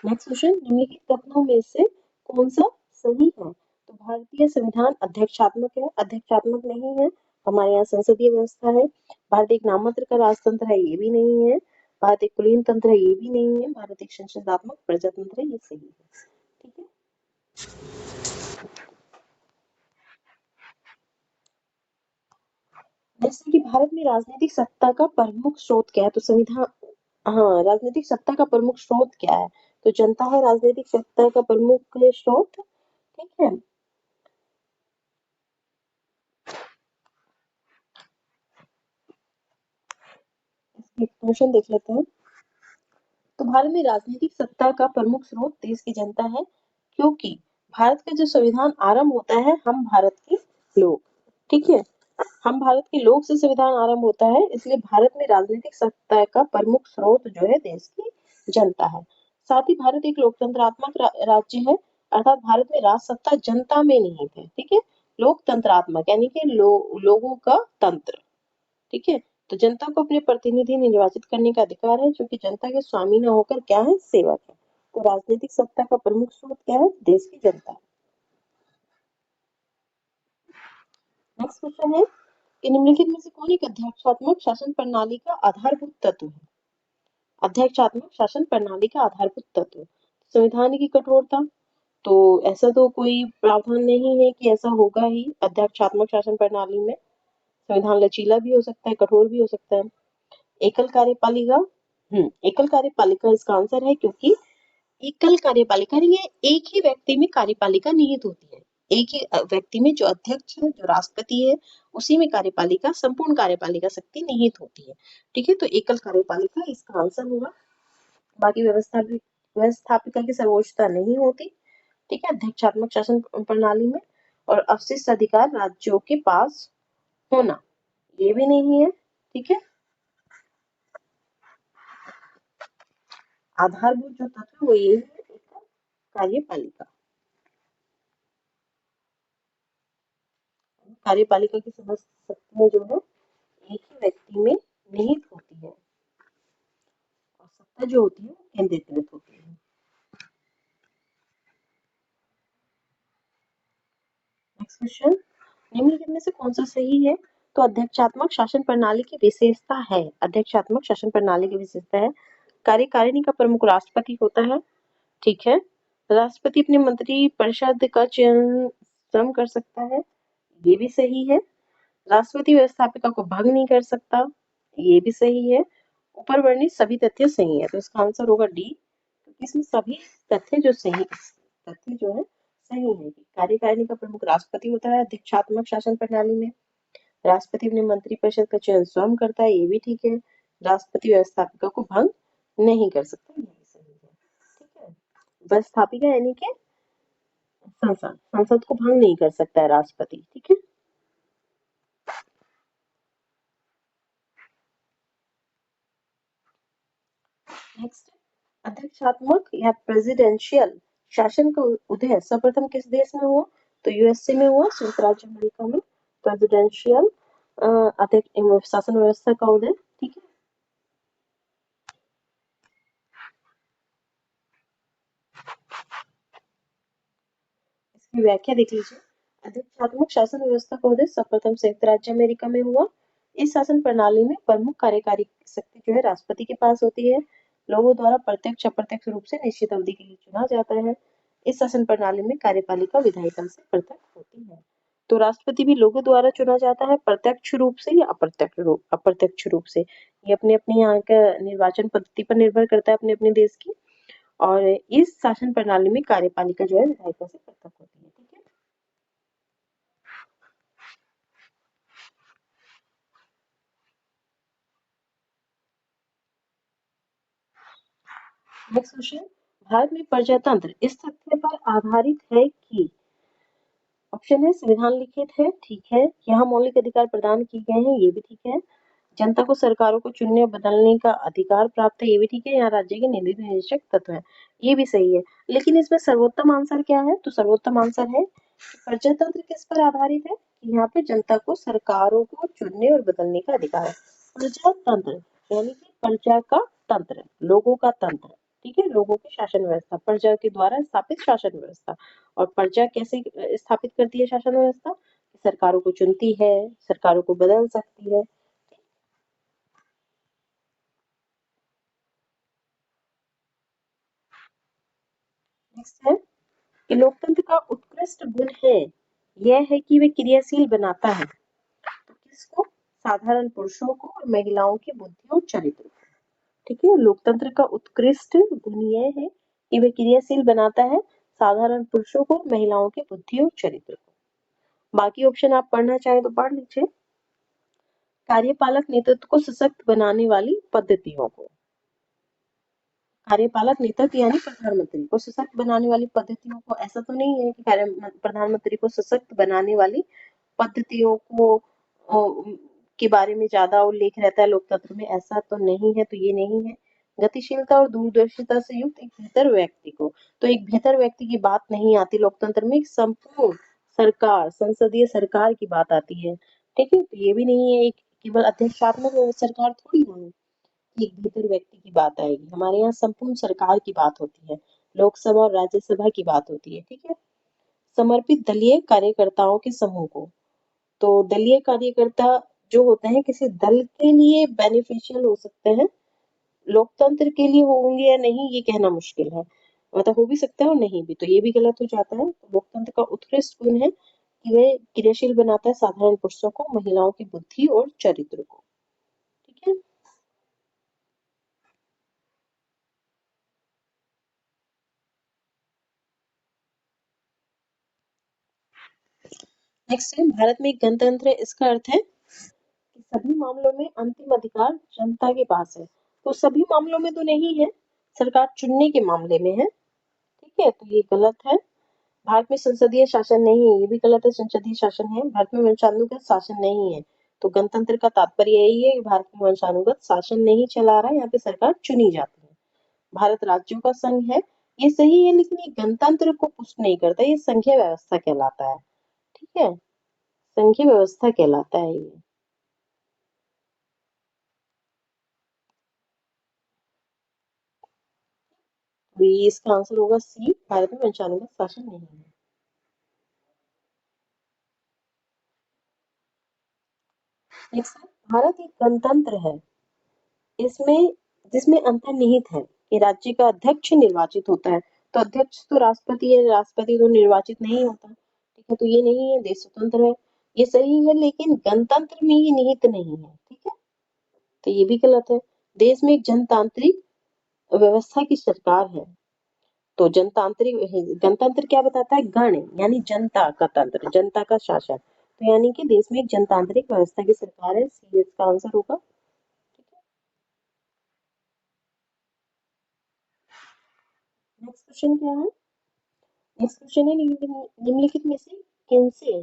नेक्स्ट क्वेश्चन, निम्नलिखित कथनों में से कौन सा सही है? तो भारतीय संविधान अध्यक्षात्मक है, अध्यक्षात्मक नहीं है, हमारे यहाँ संसदीय व्यवस्था है। भारत एक नाम मात्र का राजतंत्र है, ये भी नहीं है। भारत एक कुलीन तंत्र है, ये भी नहीं है। भारत एक संसदात्मक प्रजातंत्र है, ये सही है, ठीक है। जैसे कि भारत में राजनीतिक सत्ता का प्रमुख स्रोत क्या है? तो संविधान, हाँ, राजनीतिक सत्ता का प्रमुख स्रोत क्या है? तो जनता है राजनीतिक सत्ता का प्रमुख स्रोत, ठीक है। इसकी एक्सप्लेनेशन देख लेते हैं। तो भारत में राजनीतिक सत्ता का प्रमुख स्रोत देश की जनता है, क्योंकि भारत का जो संविधान आरंभ होता है हम भारत के लोग, ठीक है। हम भारत के लोग से संविधान आरंभ होता है, इसलिए भारत में राजनीतिक सत्ता का प्रमुख स्रोत जो है देश की जनता है। साथ ही भारत एक लोकतंत्रात्मक राज्य है, अर्थात भारत में राज सत्ता जनता में निहित है, ठीक है। लोकतंत्रात्मक यानी कि लोगों का तंत्र, ठीक है। तो जनता को अपने प्रतिनिधि निर्वाचित करने का अधिकार है, जो कि जनता के स्वामी न होकर क्या है, सेवक है। तो राजनीतिक सत्ता का प्रमुख स्रोत क्या है, देश की जनता। नेक्स्ट क्वेश्चन है कि निम्नलिखित में से कौन एक अध्यक्षात्मक शासन प्रणाली का आधारभूत तत्व है? अध्यक्षात्मक शासन प्रणाली का आधारभूत तत्व, संविधान की कठोरता। तो ऐसा तो कोई प्रावधान नहीं है कि ऐसा होगा ही अध्यक्षात्मक शासन प्रणाली में। संविधान लचीला भी हो सकता है, कठोर भी हो सकता है। एकल कार्यपालिका, एकल कार्यपालिका इसका आंसर है, क्योंकि एकल कार्यपालिका ये एक ही व्यक्ति में कार्यपालिका निहित होती है। एक ही व्यक्ति में जो अध्यक्ष है, जो राष्ट्रपति है, उसी में कार्यपालिका संपूर्ण कार्यपालिका शक्ति निहित होती है, ठीक है। तो एकल कार्यपालिका इसका आंसर होगा। बाकी व्यवस्थापिका की सर्वोच्चता नहीं होती, ठीक है, अध्यक्षात्मक शासन प्रणाली में। और अवशिष्ट अधिकार राज्यों के पास होना, ये भी नहीं है, ठीक है। आधारभूत जो तत्व वो ये है, एकल कार्यपालिका। कार्यपालिका की समस्त शक्तियां जो है एक ही व्यक्ति में निहित होती है, और सत्ता जो होती है वो केंद्रीकृत होती है। नेक्स्ट क्वेश्चन, निम्नलिखित में से कौन सा सही है? तो अध्यक्षात्मक शासन प्रणाली की विशेषता है, अध्यक्षात्मक शासन प्रणाली की विशेषता है कार्यकारिणी का प्रमुख राष्ट्रपति होता है, ठीक है। राष्ट्रपति अपने मंत्री परिषद का चयन स्वयं कर सकता है, ये भी सही है। राष्ट्रपति व्यवस्थापिका को भंग नहीं कर सकता, ये भी सही है। ऊपर वर्णित सभी तथ्य सही है, तो इसका आंसर होगा डी, क्योंकि इसमें सभी तथ्य जो है सही है। कार्यकारिणी का प्रमुख राष्ट्रपति होता है दीक्षात्मक शासन प्रणाली में। राष्ट्रपति अपने मंत्रिपरिषद का चयन स्वयं करता है, ये भी ठीक है। राष्ट्रपति व्यवस्थापिका को भंग नहीं कर सकता, ये भी सही है, ठीक है। व्यवस्थापिका यानी कि संसद को भंग नहीं कर सकता है राष्ट्रपति, ठीक है। नेक्स्ट, अध्यक्षात्मक या प्रेसिडेंशियल शासन का उदय सर्वप्रथम किस देश में हुआ? तो यूएसए में हुआ, संयुक्त राज्य अमेरिका में। प्रेसिडेंशियल अध्यक्ष शासन व्यवस्था का उदय, ठीक है। इसकी व्याख्या देख लीजिए। अध्यक्षात्मक शासन व्यवस्था का उदय सर्वप्रथम संयुक्त राज्य अमेरिका में हुआ। इस शासन प्रणाली में प्रमुख कार्यकारी शक्ति जो है राष्ट्रपति के पास होती है। लोगों द्वारा प्रत्यक्ष अप्रत्यक्ष रूप से निश्चित अवधि के लिए चुना जाता है। इस शासन प्रणाली में कार्यपालिका विधायी तंत्र से पृथक होती है। तो राष्ट्रपति भी लोगों द्वारा चुना जाता है, प्रत्यक्ष रूप से या अप्रत्यक्ष रूप से। ये अपने अपने यहाँ का निर्वाचन पद्धति पर निर्भर करता है, अपने अपने देश की। और इस शासन प्रणाली में कार्यपालिका जो है विधायिका से पृथक होती है, ठीक है। नेक्स्ट क्वेश्चन, भारत में प्रजातंत्र इस तथ्य पर आधारित है कि ऑप्शन है संविधान लिखित है, ठीक है। यहाँ मौलिक अधिकार प्रदान किए गए हैं, ये भी ठीक है। जनता को सरकारों को चुनने और बदलने का अधिकार प्राप्त है, ये भी ठीक है। यहाँ राज्य के नीति निदेशक तत्व है, ये भी सही है। लेकिन इसमें सर्वोत्तम आंसर क्या है? तो सर्वोत्तम आंसर है प्रजातंत्र किस पर आधारित है? यहाँ पे जनता को सरकारों को चुनने और बदलने का अधिकार है। प्रजातंत्र यानी कि प्रजा का तंत्र, लोगों का तंत्र, ठीक है। लोगों की शासन व्यवस्था, प्रजा के द्वारा स्थापित शासन व्यवस्था। और प्रजा कैसे स्थापित करती है शासन व्यवस्था? सरकारों को चुनती है, सरकारों को बदल सकती है। नेक्स्ट है कि लोकतंत्र का उत्कृष्ट गुण है, यह है कि वे क्रियाशील बनाता है। तो किसको? साधारण पुरुषों को और महिलाओं की बुद्धि और चरित्र को, ठीक है। लोकतंत्र का उत्कृष्ट गुण यह है कि वे क्रियाशील बनाता है साधारण पुरुषों को, महिलाओं की बुद्धि और चरित्र को। बाकी ऑप्शन आप पढ़ना चाहें तो पढ़ लीजिए। कार्यपालक नेतृत्व को सशक्त बनाने वाली पद्धतियों को, कार्यपालक नेतृत्व यानी प्रधानमंत्री को सशक्त बनाने वाली पद्धतियों को। ऐसा तो नहीं है कि प्रधानमंत्री को सशक्त बनाने वाली पद्धतियों को के बारे में ज्यादा उल्लेख रहता है लोकतंत्र में, ऐसा तो नहीं है, तो ये नहीं है। गतिशीलता और दूरदर्शिता से युक्त एक बेहतर व्यक्ति को, तो एक बेहतर व्यक्ति की बात नहीं आती लोकतंत्र में, एक संपूर्ण सरकार, संसदीय सरकार की बात आती है, ठीक है। तो ये भी नहीं है, एक केवल अध्यक्षात्मक सरकार थोड़ी ना है, एक बेहतर व्यक्ति की बात आएगी। हमारे यहाँ संपूर्ण सरकार की बात होती है, लोकसभा और राज्यसभा की बात होती है, ठीक है। समर्पित दलीय कार्यकर्ताओं के समूह को, तो दलीय कार्यकर्ता जो होते हैं किसी दल के लिए बेनिफिशियल हो सकते हैं, लोकतंत्र के लिए होंगे या नहीं ये कहना मुश्किल है, मतलब हो भी सकता है और नहीं भी, तो ये भी गलत हो जाता है। तो लोकतंत्र का उत्कृष्ट गुण है कि वह क्रियाशील बनाता है साधारण पुरुषों को, महिलाओं की बुद्धि और चरित्र को, ठीक है। नेक्स्ट है, भारत में एक गणतंत्र है, इसका अर्थ है कि सभी मामलों में अंतिम अधिकार जनता के पास है। तो सभी मामलों में तो नहीं है, सरकार चुनने के मामले में है, ठीक है। तो ये गलत है। भारत में संसदीय शासन नहीं है, ये भी गलत है, संसदीय शासन है। भारत में वंशानुगत शासन नहीं है, तो गणतंत्र का तात्पर्य यही है कि भारत में वंशानुगत शासन नहीं चला रहा है, यहाँ पे सरकार चुनी जाती है। भारत राज्यों का संघ है, ये सही है, लेकिन ये गणतंत्र को पुष्ट नहीं करता, ये संघीय व्यवस्था कहलाता है, ठीक है। संघीय व्यवस्था कहलाता है ये। तो ये इसका आंसर होगा सी, भारत में वंशानुगत शासन नहीं है। नेक्स्ट, भारत एक गणतंत्र है, इसमें जिसमें अंतर्निहित है कि राज्य का अध्यक्ष निर्वाचित होता है। तो अध्यक्ष तो राष्ट्रपति है, राष्ट्रपति तो निर्वाचित नहीं होता। ठीक है, तो ये नहीं है, देश स्वतंत्र है, ये सही है, लेकिन गणतंत्र में ये निहित नहीं है। ठीक है, तो ये भी गलत है। देश में एक जनतांत्रिक व्यवस्था की सरकार है। तो जनतांत्रिक गणतंत्र क्या बताता है? गण यानी जनता का तंत्र, जनता का शासन। तो यानी कि देश में एक जनतांत्रिक व्यवस्था की सरकार है, सी इसका आंसर होगा। नेक्स्ट क्वेश्चन क्या है? नेक्स्ट क्वेश्चन है निम्नलिखित में से किनसे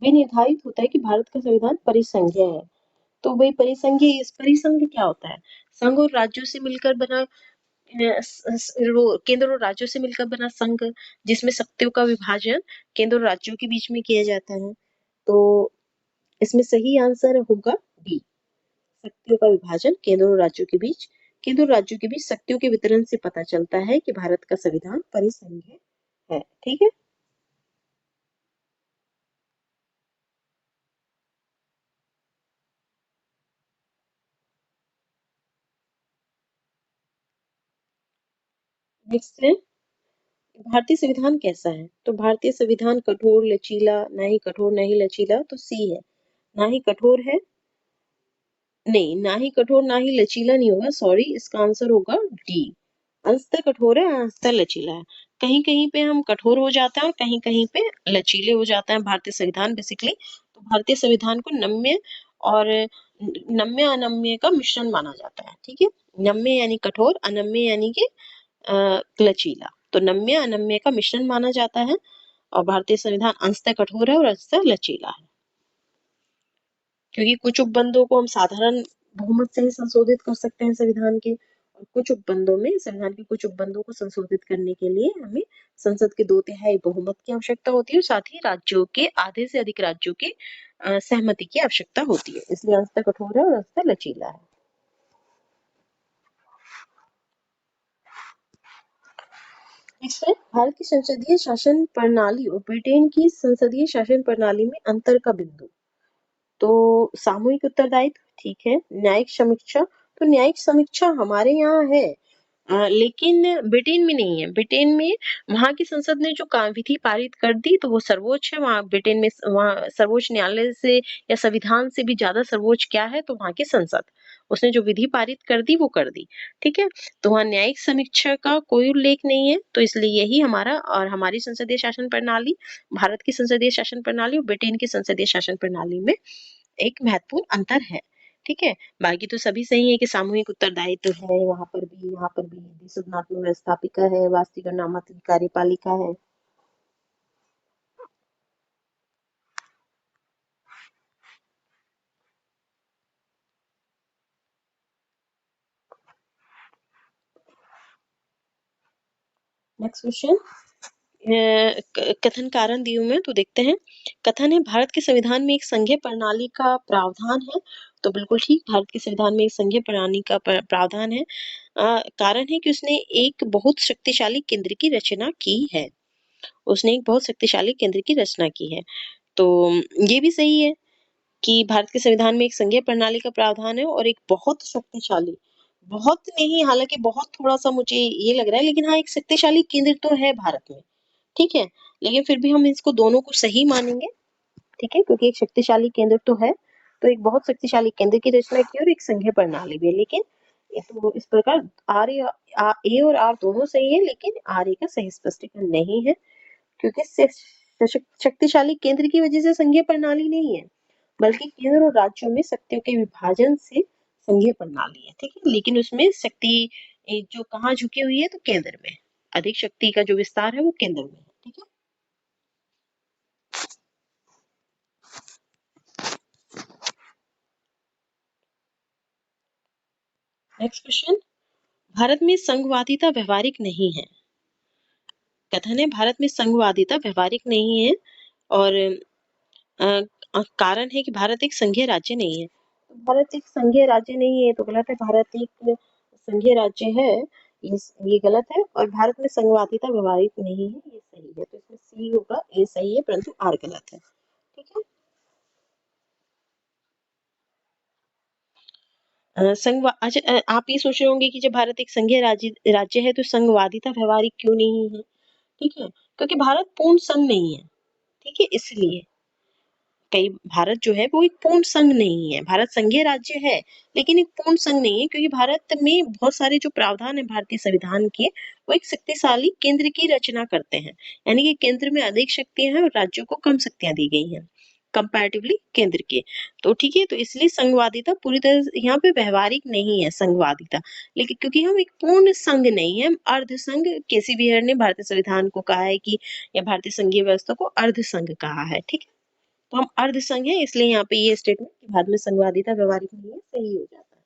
विनिर्धारित होता है कि भारत का संविधान परिसंघीय है? तो भाई परिसंघीय, इस परिसंघ क्या होता है? संघ और राज्यों से मिलकर बना केंद्र और राज्यों से मिलकर बना संघ, जिसमें शक्तियों का विभाजन केंद्र और राज्यों के बीच में किया जाता है। तो इसमें सही आंसर होगा डी, शक्तियों का विभाजन केंद्र और राज्यों के बीच। केंद्र और राज्यों के बीच शक्तियों के वितरण से पता चलता है कि भारत का संविधान परिसंघीय है। ठीक है, नेक्स्ट है भारतीय संविधान कैसा है? तो भारतीय संविधान कठोर, लचीला, ना ही कठोर ना ही लचीला, तो सी है, ना ही कठोर है, नहीं, ना ही कठोर ना ही लचीला नहीं होगा, सॉरी, इसका आंसर होगा डी, अंशतः कठोर है, अंशतः लचीला है। कहीं कहीं पे हम कठोर हो जाते हैं और कहीं कहीं पे लचीले हो जाते हैं भारतीय संविधान बेसिकली। तो भारतीय संविधान को नम्य और नम्य अनम्य का मिश्रण माना जाता है। ठीक है, नम्य यानी कठोर, अनम्य यानी कि लचीला। तो नम्य अनम्य का मिश्रण माना जाता है और भारतीय संविधान अंशतः कठोर है और अंशतः लचीला है। क्योंकि कुछ उपबंधों को हम साधारण बहुमत से ही संशोधित कर सकते हैं संविधान के, और कुछ उपबंधों में संविधान के कुछ उपबंधों को संशोधित करने के लिए हमें संसद के 2/3 बहुमत की आवश्यकता होती है और साथ ही राज्यों के आधे से अधिक राज्यों के सहमति की आवश्यकता होती है। इसलिए अंशतः कठोर है और अंशतः लचीला है। नेक्स्ट है भारत की संसदीय शासन प्रणाली और ब्रिटेन की संसदीय शासन प्रणाली में अंतर का बिंदु। तो सामूहिक उत्तरदायित्व, ठीक है, न्यायिक समीक्षा, तो न्यायिक समीक्षा हमारे यहाँ है, लेकिन ब्रिटेन में नहीं है। ब्रिटेन में वहां की संसद ने जो विधि पारित कर दी तो वो सर्वोच्च है। वहां ब्रिटेन में वहां सर्वोच्च न्यायालय से या संविधान से भी ज्यादा सर्वोच्च क्या है? तो वहां की संसद, उसने जो विधि पारित कर दी वो कर दी। ठीक है, तो वहां न्यायिक समीक्षा का कोई उल्लेख नहीं है। तो इसलिए यही हमारा और हमारी संसदीय शासन प्रणाली, भारत की संसदीय शासन प्रणाली और ब्रिटेन की संसदीय शासन प्रणाली में एक महत्वपूर्ण अंतर है। ठीक है, बाकी तो सभी सही है कि सामूहिक उत्तरदायित्व है, वहां पर भी देशोत्तरनात्मक व्यवस्थापिका है, वास्तविक और नामात्रिक कार्यपालिका है। नेक्स्ट क्वेश्चन, कथन कारण दिए हुए हैं तो देखते हैं। कथन है भारत के संविधान में एक संघीय प्रणाली का प्रावधान है। तो बिल्कुल ठीक, भारत के संविधान में एक संघीय प्रणाली का प्रावधान है। कारण है कि उसने एक बहुत शक्तिशाली केंद्र की रचना की है, उसने एक बहुत शक्तिशाली केंद्र की रचना की है। तो ये भी सही है कि भारत के संविधान में एक संघीय प्रणाली का प्रावधान है और एक बहुत शक्तिशाली, बहुत नहीं, हालांकि बहुत थोड़ा सा मुझे ये लग रहा है, लेकिन हाँ एक शक्तिशाली केंद्र तो है भारत में। ठीक है, लेकिन फिर भी हम इसको दोनों को सही मानेंगे। ठीक है, क्योंकि एक शक्तिशाली केंद्र तो है, तो एक बहुत शक्तिशाली केंद्र की रचना की और एक संघीय प्रणाली भी है। लेकिन ये तो इस प्रकार आर ए और आर दोनों सही है, लेकिन आर ए का सही स्पष्टीकरण नहीं है, क्योंकि शक्तिशाली केंद्र की वजह से संघीय प्रणाली नहीं है, बल्कि केंद्र और राज्यों में शक्तियों के विभाजन से संघीय प्रणाली है। ठीक है, लेकिन उसमें शक्ति जो कहाँ झुकी हुई है? तो केंद्र में, अधिक शक्ति का जो विस्तार है वो केंद्र में है। ठीक है, नेक्स्ट क्वेश्चन, भारत में संघवादिता व्यवहारिक नहीं है। कथन है भारत में संघवादिता व्यवहारिक नहीं है और कारण है कि भारत एक संघीय राज्य नहीं है। तो भारत एक संघीय राज्य नहीं है तो गलत है, भारत एक संघीय राज्य है, ये गलत है। और भारत में संघवादिता व्यवहारिक नहीं है, ये सही है। तो इसमें सी होगा, ए सही है, परंतु आर गलत है। ठीक है, अच्छा, आप ये सोच रहे होंगे कि जब भारत एक संघीय राज्य है तो संघवादिता व्यवहारिक क्यों नहीं है? ठीक है, क्योंकि भारत पूर्ण संघ नहीं है। ठीक है, इसलिए कई भारत जो है वो एक पूर्ण संघ नहीं है। भारत संघीय राज्य है लेकिन एक पूर्ण संघ नहीं है, क्योंकि भारत में बहुत सारे जो प्रावधान है भारतीय संविधान के, वो एक शक्तिशाली केंद्र की रचना करते हैं। यानी कि केंद्र में अधिक शक्तियां हैं और राज्यों को कम शक्तियां दी गई हैं कंपैरेटिवली केंद्र के। तो ठीक है, तो इसलिए संघवादिता पूरी तरह से यहाँ पे व्यवहारिक नहीं है संघवादिता। लेकिन क्योंकि हम एक पूर्ण संघ नहीं है, हम अर्ध संघ, केसी बियर ने भारतीय संविधान को कहा है कि, या भारतीय संघीय व्यवस्था को अर्ध संघ कहा है। ठीक है, तो हम अर्ध संघ है, इसलिए यहाँ पे ये स्टेटमेंट कि भारत में संघवादिता व्यवहारिक नहीं है सही हो जाता है।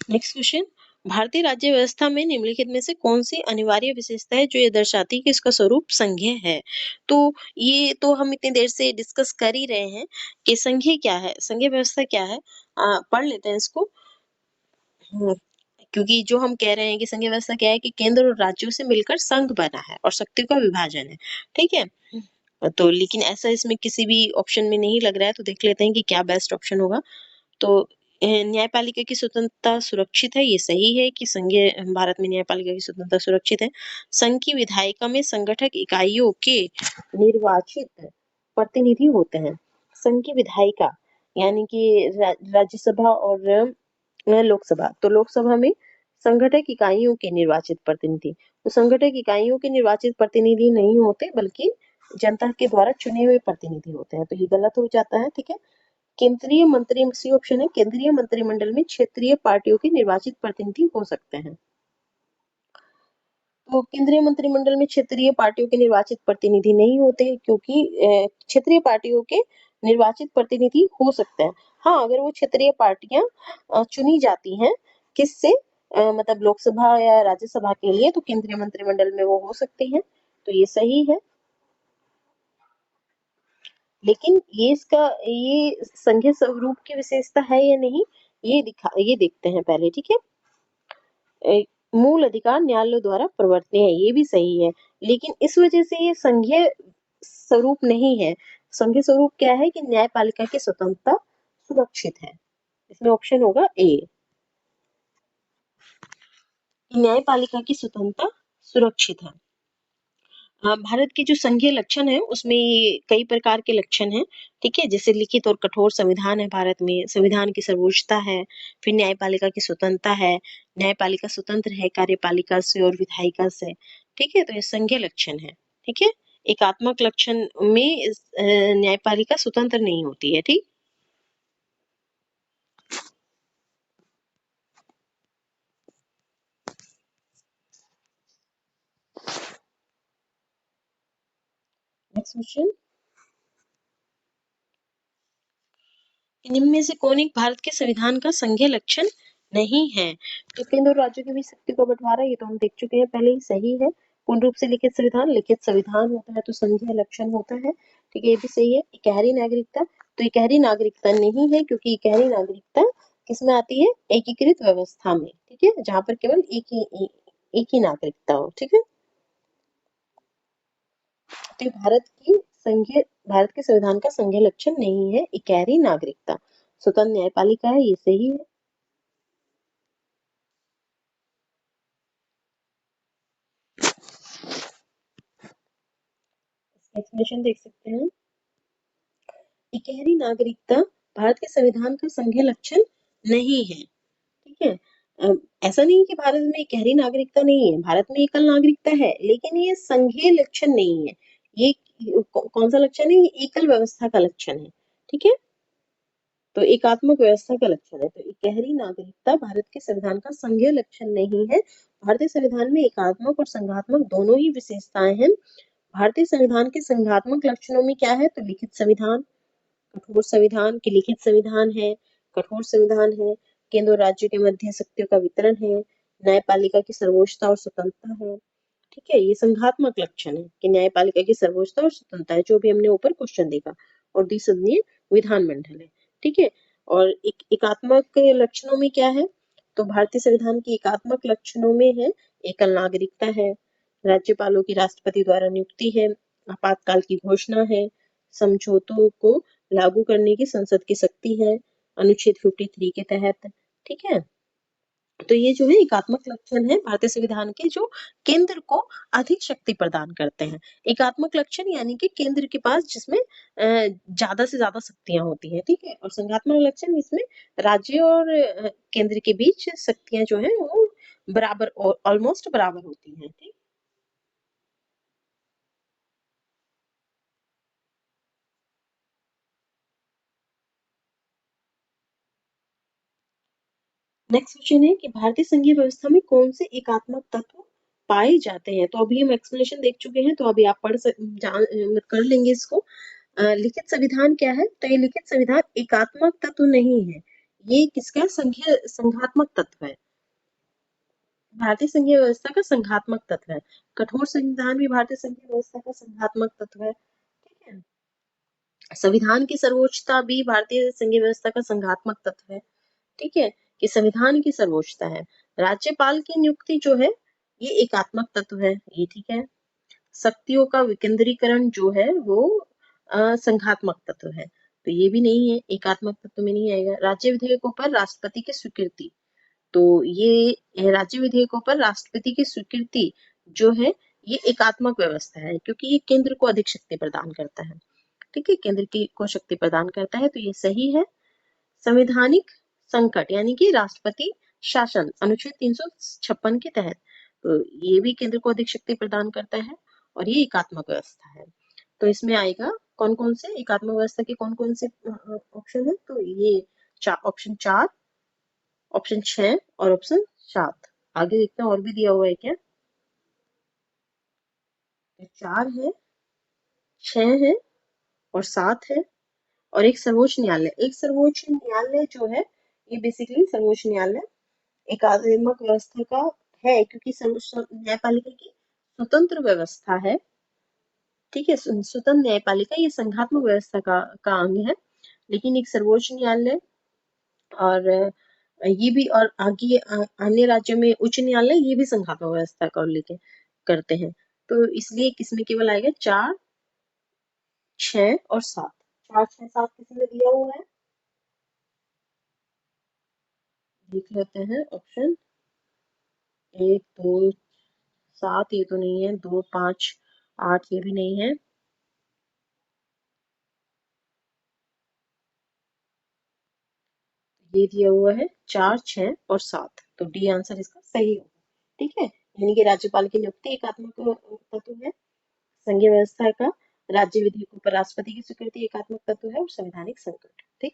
नेक्स्ट क्वेश्चन, भारतीय राज्य व्यवस्था में निम्नलिखित में से कौन सी अनिवार्य विशेषता है जो ये दर्शाती है कि इसका स्वरूप संघीय है? तो ये तो हम इतनी देर से डिस्कस कर ही रहे हैं कि संघीय क्या है, संघीय व्यवस्था क्या है। पढ़ लेते हैं इसको। हम्म, क्योंकि जो हम कह रहे हैं कि संघीय व्यवस्था क्या है कि केंद्र और राज्यों से मिलकर संघ बना है और शक्तियों का विभाजन है। ठीक है, तो लेकिन ऐसा इसमें किसी भी ऑप्शन में नहीं लग रहा है, तो देख लेते हैं कि क्या बेस्ट ऑप्शन होगा। तो न्यायपालिका की स्वतंत्रता सुरक्षित है, ये सही है कि संघीय भारत में न्यायपालिका की स्वतंत्रता सुरक्षित है। संघ की विधायिका में संगठक इकाइयों के निर्वाचित प्रतिनिधि होते हैं। संघ की विधायिका यानी कि राज्यसभा और लोकसभा, तो लोकसभा में संगठक इकाइयों के निर्वाचित प्रतिनिधि, तो संगठक इकाइयों के निर्वाचित प्रतिनिधि नहीं होते बल्कि जनता के द्वारा चुने हुए प्रतिनिधि होते हैं, तो ये गलत हो जाता है। ठीक है, केंद्रीय मंत्री, सी ऑप्शन है, केंद्रीय मंत्रिमंडल में क्षेत्रीय पार्टियों के निर्वाचित प्रतिनिधि हो सकते हैं। तो केंद्रीय मंत्रिमंडल में क्षेत्रीय पार्टियों के निर्वाचित प्रतिनिधि नहीं होते, क्योंकि क्षेत्रीय पार्टियों के निर्वाचित प्रतिनिधि हो सकते हैं। हाँ, अगर वो क्षेत्रीय पार्टियां चुनी जाती हैं किससे, मतलब लोकसभा या राज्यसभा के लिए, तो केंद्रीय मंत्रिमंडल में वो हो सकती हैं, तो ये सही है। लेकिन ये संघीय स्वरूप की विशेषता है या नहीं, ये देखते हैं पहले। ठीक है, मूल अधिकार न्यायालय द्वारा प्रवर्तनीय है, ये भी सही है, लेकिन इस वजह से ये संघीय स्वरूप नहीं है। संघीय स्वरूप क्या है कि न्यायपालिका की स्वतंत्रता सुरक्षित है। इसमें ऑप्शन होगा ए, न्यायपालिका की स्वतंत्रता सुरक्षित है। भारत के जो संघीय लक्षण है उसमें ये कई प्रकार के लक्षण हैं। ठीक है, जैसे लिखित और कठोर संविधान है भारत में, संविधान की सर्वोच्चता है, फिर न्यायपालिका की स्वतंत्रता है, न्यायपालिका स्वतंत्र है कार्यपालिका से और विधायिका से। ठीक है, तो ये संघीय लक्षण है। ठीक है, एकात्मक लक्षण में न्यायपालिका स्वतंत्र नहीं होती है। ठीक, नेक्स्ट क्वेश्चन, निम्न में से कौन एक भारत के संविधान का संघीय लक्षण नहीं है? तो केंद्र और राज्यों के बीच शक्ति का बंटवारा, ये तो हम देख चुके हैं पहले ही, सही है। पूर्ण रूप से लिखित संविधान होता है तो संघीय लक्षण होता है। ठीक है, ये भी सही है। इकहरी नागरिकता, तो इकहरी नागरिकता नहीं है, क्योंकि इकहरी नागरिकता किसमें आती है, एकीकृत व्यवस्था में। ठीक है, जहाँ पर केवल एक ही नागरिकता हो। ठीक है, तो भारत के संविधान का संघीय लक्षण नहीं है इकहरी नागरिकता। स्वतंत्र न्यायपालिका है, ये सही है। एक्सप्लेनेशन देख सकते हैं, इकहरी नागरिकता भारत के संविधान का संघीय लक्षण नहीं है। ठीक है, ऐसा नहीं कि भारत में इकहरी नागरिकता नहीं है, भारत में एकल नागरिकता है, लेकिन ये संघीय लक्षण नहीं है। ये कौन सा लक्षण है, ये एकल व्यवस्था का लक्षण है। ठीक है, तो एकात्मक व्यवस्था का लक्षण है, तो इकहरी नागरिकता भारत के संविधान का संघीय लक्षण नहीं है। भारतीय संविधान में एकात्मक और संघात्मक दोनों ही विशेषताएं हैं। भारतीय संविधान के संघात्मक लक्षणों में क्या है, तो लिखित संविधान, कठोर संविधान की लिखित संविधान है, कठोर संविधान है, केंद्र और राज्यों के मध्य शक्तियों का वितरण है, न्यायपालिका की सर्वोच्चता और स्वतंत्रता है। ठीक है, ये संघात्मक लक्षण है कि न्यायपालिका की सर्वोच्चता और स्वतंत्रता है, जो भी हमने ऊपर क्वेश्चन देखा, और द्विसदनीय विधानमंडल है। ठीक है, और एकात्मक लक्षणों में क्या है, तो भारतीय संविधान की एकात्मक लक्षणों में है एकल नागरिकता है, राज्यपालों की राष्ट्रपति द्वारा नियुक्ति है, आपातकाल की घोषणा है, समझौतों को लागू करने की संसद की शक्ति है अनुच्छेद 53 के तहत। ठीक है, तो ये जो है एकात्मक लक्षण है भारतीय संविधान के, जो केंद्र को अधिक शक्ति प्रदान करते हैं। एकात्मक लक्षण यानी कि केंद्र के पास जिसमें ज्यादा से ज्यादा शक्तियां होती हैं। ठीक है, और संघात्मक लक्षण इसमें राज्य और केंद्र के बीच शक्तियां जो है वो बराबर, ऑलमोस्ट बराबर होती हैं। ठीक, नेक्स्ट क्वेश्चन है कि भारतीय संघीय व्यवस्था में कौन से एकात्मक तत्व पाए जाते हैं। तो अभी हम एक्सप्लेनेशन देख चुके हैं, तो अभी आप कर लेंगे इसको। लिखित संविधान क्या है, तो ये लिखित संविधान एकात्मक तत्व नहीं है, ये किसका संघीय संघात्मक तत्व है। भारतीय संघीय व्यवस्था का संघात्मक तत्व है। कठोर संविधान भी भारतीय संघीय व्यवस्था का संघात्मक तत्व है। ठीक है, संविधान की सर्वोच्चता भी भारतीय संघीय व्यवस्था का संघात्मक तत्व है। ठीक है, कि संविधान की सर्वोच्चता है। राज्यपाल की नियुक्ति जो है ये एकात्मक तत्व है, ये ठीक है। शक्तियों का विकेंद्रीकरण जो है वो संघात्मक तत्व है, तो ये भी नहीं है, एकात्मक तत्व में नहीं आएगा। राज्य विधेयकों पर राष्ट्रपति की स्वीकृति, तो ये राज्य विधेयकों पर राष्ट्रपति की स्वीकृति जो है ये एकात्मक व्यवस्था है, क्योंकि ये केंद्र को अधिक शक्ति प्रदान करता है। ठीक है, केंद्र की को शक्ति प्रदान करता है, तो ये सही है। संवैधानिक संकट यानी कि राष्ट्रपति शासन अनुच्छेद 356 के तहत, तो ये भी केंद्र को अधिक शक्ति प्रदान करता है और ये एकात्मक व्यवस्था है। तो इसमें आएगा कौन कौन से एकात्मक व्यवस्था के कौन कौन से ऑप्शन है, तो ये ऑप्शन 4, ऑप्शन 6 और ऑप्शन 7। आगे देखते हैं और भी दिया हुआ है क्या। 4 है, 6 है और 7 है, और एक सर्वोच्च न्यायालय। एक सर्वोच्च न्यायालय जो है ये बेसिकली सर्वोच्च न्यायालय एकात्मक व्यवस्था का है, क्योंकि न्यायपालिका की स्वतंत्र व्यवस्था है। ठीक है, स्वतंत्र न्यायपालिका ये संघात्मक व्यवस्था का अंग है, लेकिन एक सर्वोच्च न्यायालय और ये भी, और आगे अन्य राज्यों में उच्च न्यायालय ये भी संघात्मक व्यवस्था का उल्लेख करते हैं। तो इसलिए किसमें केवल आएगा 4, 6 और 7। 4, 6, 7 किसी में दिया हुआ है, देख लेते हैं। ऑप्शन 1, 2, 7 ये तो नहीं है, 2, 5, 8 ये भी नहीं है, ये दिया हुआ है 4, 6 और 7, तो डी आंसर इसका सही होगा। ठीक है, यानी कि राज्यपाल की नियुक्ति एकात्मक तत्व है, संघीय व्यवस्था का राज्य विधेयकों पर राष्ट्रपति की स्वीकृति एकात्मक तत्व है, और संवैधानिक संकट। ठीक,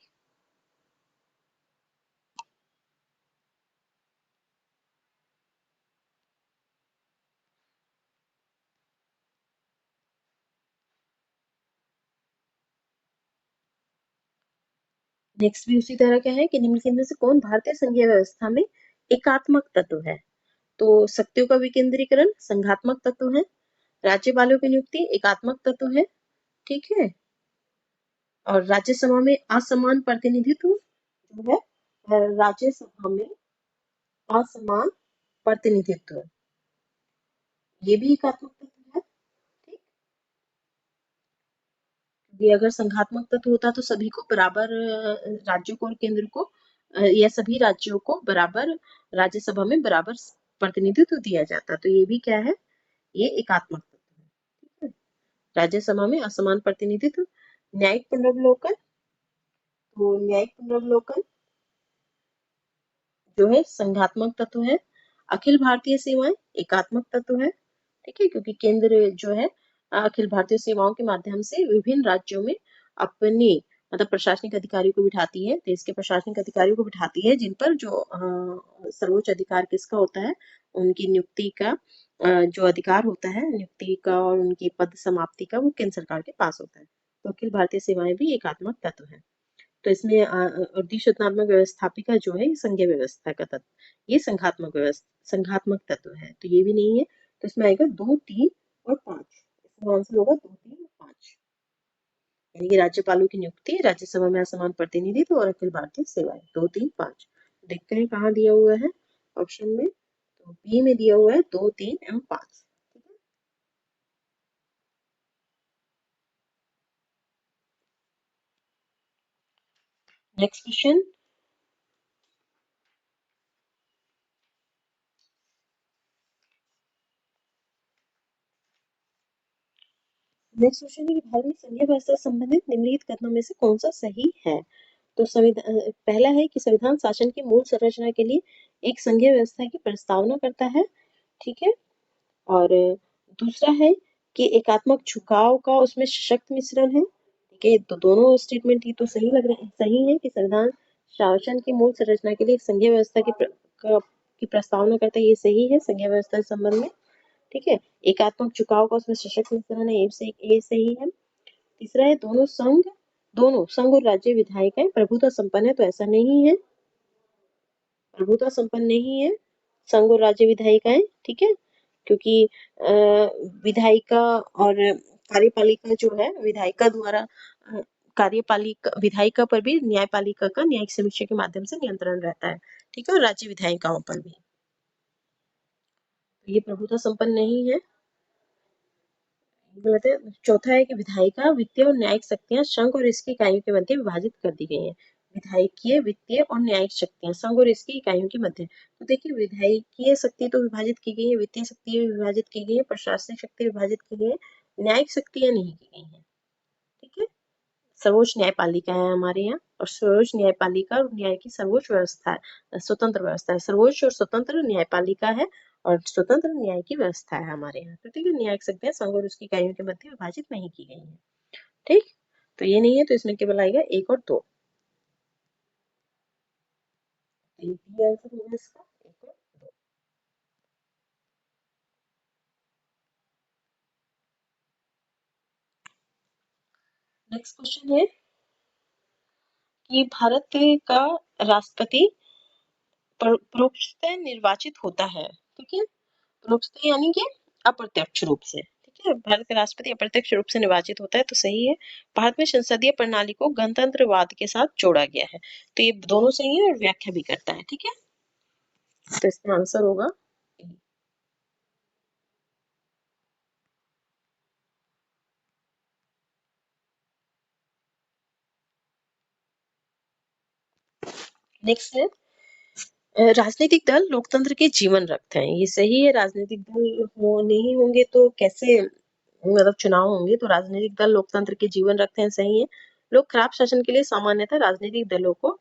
नेक्स्ट भी उसी तरह का है कि निम्नलिखित में से कौन भारतीय संघीय व्यवस्था में एकात्मक तत्व है। तो शक्तियों का विकेंद्रीकरण संघात्मक तत्व है, राज्यपालों की नियुक्ति एकात्मक तत्व है। ठीक है, और राज्यसभा में असमान प्रतिनिधित्व जो है, राज्यसभा में असमान प्रतिनिधित्व ये भी एकात्मक तत्व है। ठीक, ये अगर संघात्मक तत्व होता तो सभी को बराबर, राज्यों को और केंद्र को, या सभी राज्यों को बराबर राज्यसभा में बराबर प्रतिनिधित्व दिया जाता, तो ये भी क्या है, ये एकात्मक तत्व है। ठीक है, राज्यसभा में असमान प्रतिनिधित्व। न्यायिक पुनर्वलोकन, तो न्यायिक पुनर्वलोकन जो है संघात्मक तत्व है। अखिल भारतीय सेवाएं एकात्मक तत्व है। ठीक है, क्योंकि केंद्र जो है अखिल भारतीय सेवाओं के माध्यम से विभिन्न राज्यों में अपने मतलब प्रशासनिक अधिकारियों को बिठाती है, देश के प्रशासनिक अधिकारियों को बिठाती है, जिन पर जो सर्वोच्च अधिकार किसका होता है, उनकी नियुक्ति का जो अधिकार होता है नियुक्ति का और उनकी पद समाप्ति का, वो केंद्र सरकार के पास होता है। तो अखिल भारतीय सेवाएं भी एकात्मक तत्व है। तो इसमें अर्धशतात्मक व्यवस्थापिका जो है ये संघीय व्यवस्था का तत्व, ये संघात्मक व्यवस्था संघात्मक तत्व है, तो ये भी नहीं है। तो इसमें आएगा 2, 3 और 5, इसका आंसर होगा 2, 3 और 5, यानी कि राज्यपालों की नियुक्ति, राज्यसभा में असमान प्रतिनिधित्व और अखिल भारतीय सेवाएं 2, 3, 5। देखते हैं कहाँ दिया हुआ है ऑप्शन में, तो बी में दिया हुआ है 2, 3 एवं 5। Next question. नेक्स्ट क्वेश्चन है कि भारत में संघीय व्यवस्था से संबंधित निम्नलिखित कथनों में से कौन सा सही है? तो संविधान पहला है कि संविधान शासन की मूल संरचना के लिए एक संघीय व्यवस्था की प्रस्तावना करता है, ठीक है। और दूसरा है कि एकात्मक झुकाव का उसमें सशक्त मिश्रण है, ठीक है। तो दोनों स्टेटमेंट ही तो सही लग रहे हैं, सही है कि संविधान शासन की मूल संरचना के लिए एक संघीय व्यवस्था की प्रस्तावना करता है, ये सही है संघीय व्यवस्था के संबंध में, ठीक है। एकात्मक झुकाव का उसमें सशक्त मिश्रण है, ये सही है। तीसरा है दोनों संघ और राज्य विधायिकाएं प्रभुत्व संपन्न है, तो ऐसा नहीं है, प्रभुत्व संपन्न नहीं है संघ और राज्य विधायिकाएं, ठीक है। क्योंकि विधायिका और कार्यपालिका जो है, विधायिका द्वारा कार्यपालिका विधायिका पर भी न्यायपालिका का न्यायिक समीक्षा के माध्यम से नियंत्रण रहता है, ठीक है। और राज्य विधायिकाओं पर भी ये प्रभुत्व संपन्न नहीं है, गलत है। चौथा है कि विधायिका वित्तीय और न्यायिक शक्तियां संघ और इसकी इकाइयों के मध्य विभाजित कर दी गई हैं। विधायिकीय वित्तीय और न्यायिक शक्तियां संघ और इसकी इकाइयों के मध्य, तो देखिए विधायिकीय शक्ति तो विभाजित की गई है, वित्तीय शक्ति विभाजित की गई है, प्रशासनिक शक्ति विभाजित की गई है, न्यायिक शक्तियां नहीं की गई है, ठीक है। सर्वोच्च न्यायपालिका है हमारे यहाँ, और सर्वोच्च न्यायपालिका और न्याय की सर्वोच्च व्यवस्था है, स्वतंत्र व्यवस्था है, सर्वोच्च और स्वतंत्र न्यायपालिका है और स्वतंत्र न्याय की व्यवस्था है हमारे यहाँ, तो ठीक है। न्यायिक शक्तियां संघ और उसकी इकाइयों के मध्य विभाजित नहीं की गई है, ठीक। तो ये नहीं है, तो इसमें केवल आएगा 1 और 2, ये आंसर होगा इसका 1 और 2। नेक्स्ट क्वेश्चन है कि भारत का राष्ट्रपति परोक्षतः निर्वाचित होता है, ठीक है। परोक्षतः यानी कि अप्रत्यक्ष रूप से, ठीक है। भारत का राष्ट्रपति अप्रत्यक्ष रूप से निर्वाचित होता है, तो सही है। भारत में संसदीय प्रणाली को गणतंत्रवाद के साथ जोड़ा गया है, तो ये दोनों सही है और व्याख्या भी करता है, ठीक है। तो इसका आंसर होगा नेक्स्ट है राजनीतिक दल लोकतंत्र के जीवन रखते हैं, ये सही है। राजनीतिक दल नहीं होंगे तो कैसे मतलब चुनाव होंगे, तो राजनीतिक दल लोकतंत्र के जीवन रखते हैं, सही है। लोग खराब शासन के लिए सामान्यतः राजनीतिक दलों को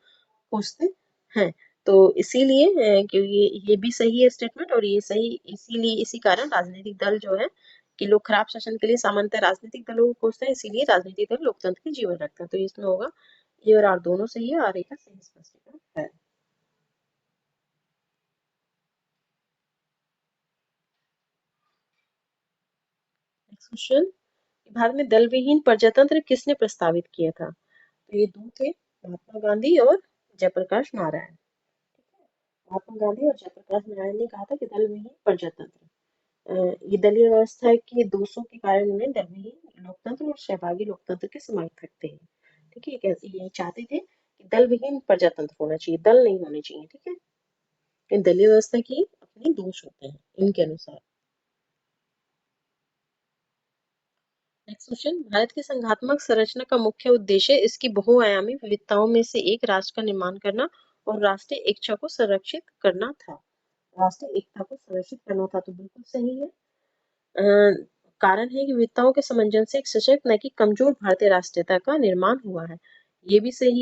कोसते हैं, तो इसीलिए क्योंकि ये भी सही है स्टेटमेंट, और ये सही इसीलिए इसी कारण राजनीतिक दल जो है कि लोग खराब शासन के लिए सामान्यतः राजनीतिक दलों को कोसते हैं, इसीलिए राजनीतिक दल लोकतंत्र के जीवन रखते हैं, तो इसमें होगा ये और आर दोनों सही है, आर ए का सही स्पष्टीकरण है। नेक्स्ट क्वेश्चन, भारत में दल विहीन प्रजातंत्र किसने प्रस्तावित किया था? तो ये दो थे, महात्मा गांधी और जयप्रकाश नारायण। महात्मा गांधी और जयप्रकाश नारायण ने कहा था कि दल विहीन प्रजातंत्र, ये दलीय व्यवस्था के दोषों के कारण उन्हें दल विहीन लोकतंत्र और सहभागी लोकतंत्र के समर्थक थे, ठीक है। कैसे ये चाहते थे कि दल विहीन प्रजातंत्र होना चाहिए, दल नहीं होने चाहिए, ठीक है। इन दलीय व्यवस्था की अपने दोष होते हैं इनके अनुसार। नेक्स्ट क्वेश्चन, भारत की संघात्मक संरचना का मुख्य उद्देश्य इसकी बहुआयामी विविधताओं में से एक राष्ट्र का निर्माण करना और राष्ट्रीय एकता को संरक्षित करना था। राष्ट्रीय एकता को संरक्षित करना था, तो बिल्कुल सही है। कारण है कि विविधताओं के समंजस से एक सशक्त न कि कमजोर भारतीय राष्ट्रीयता का निर्माण हुआ है, ये भी सही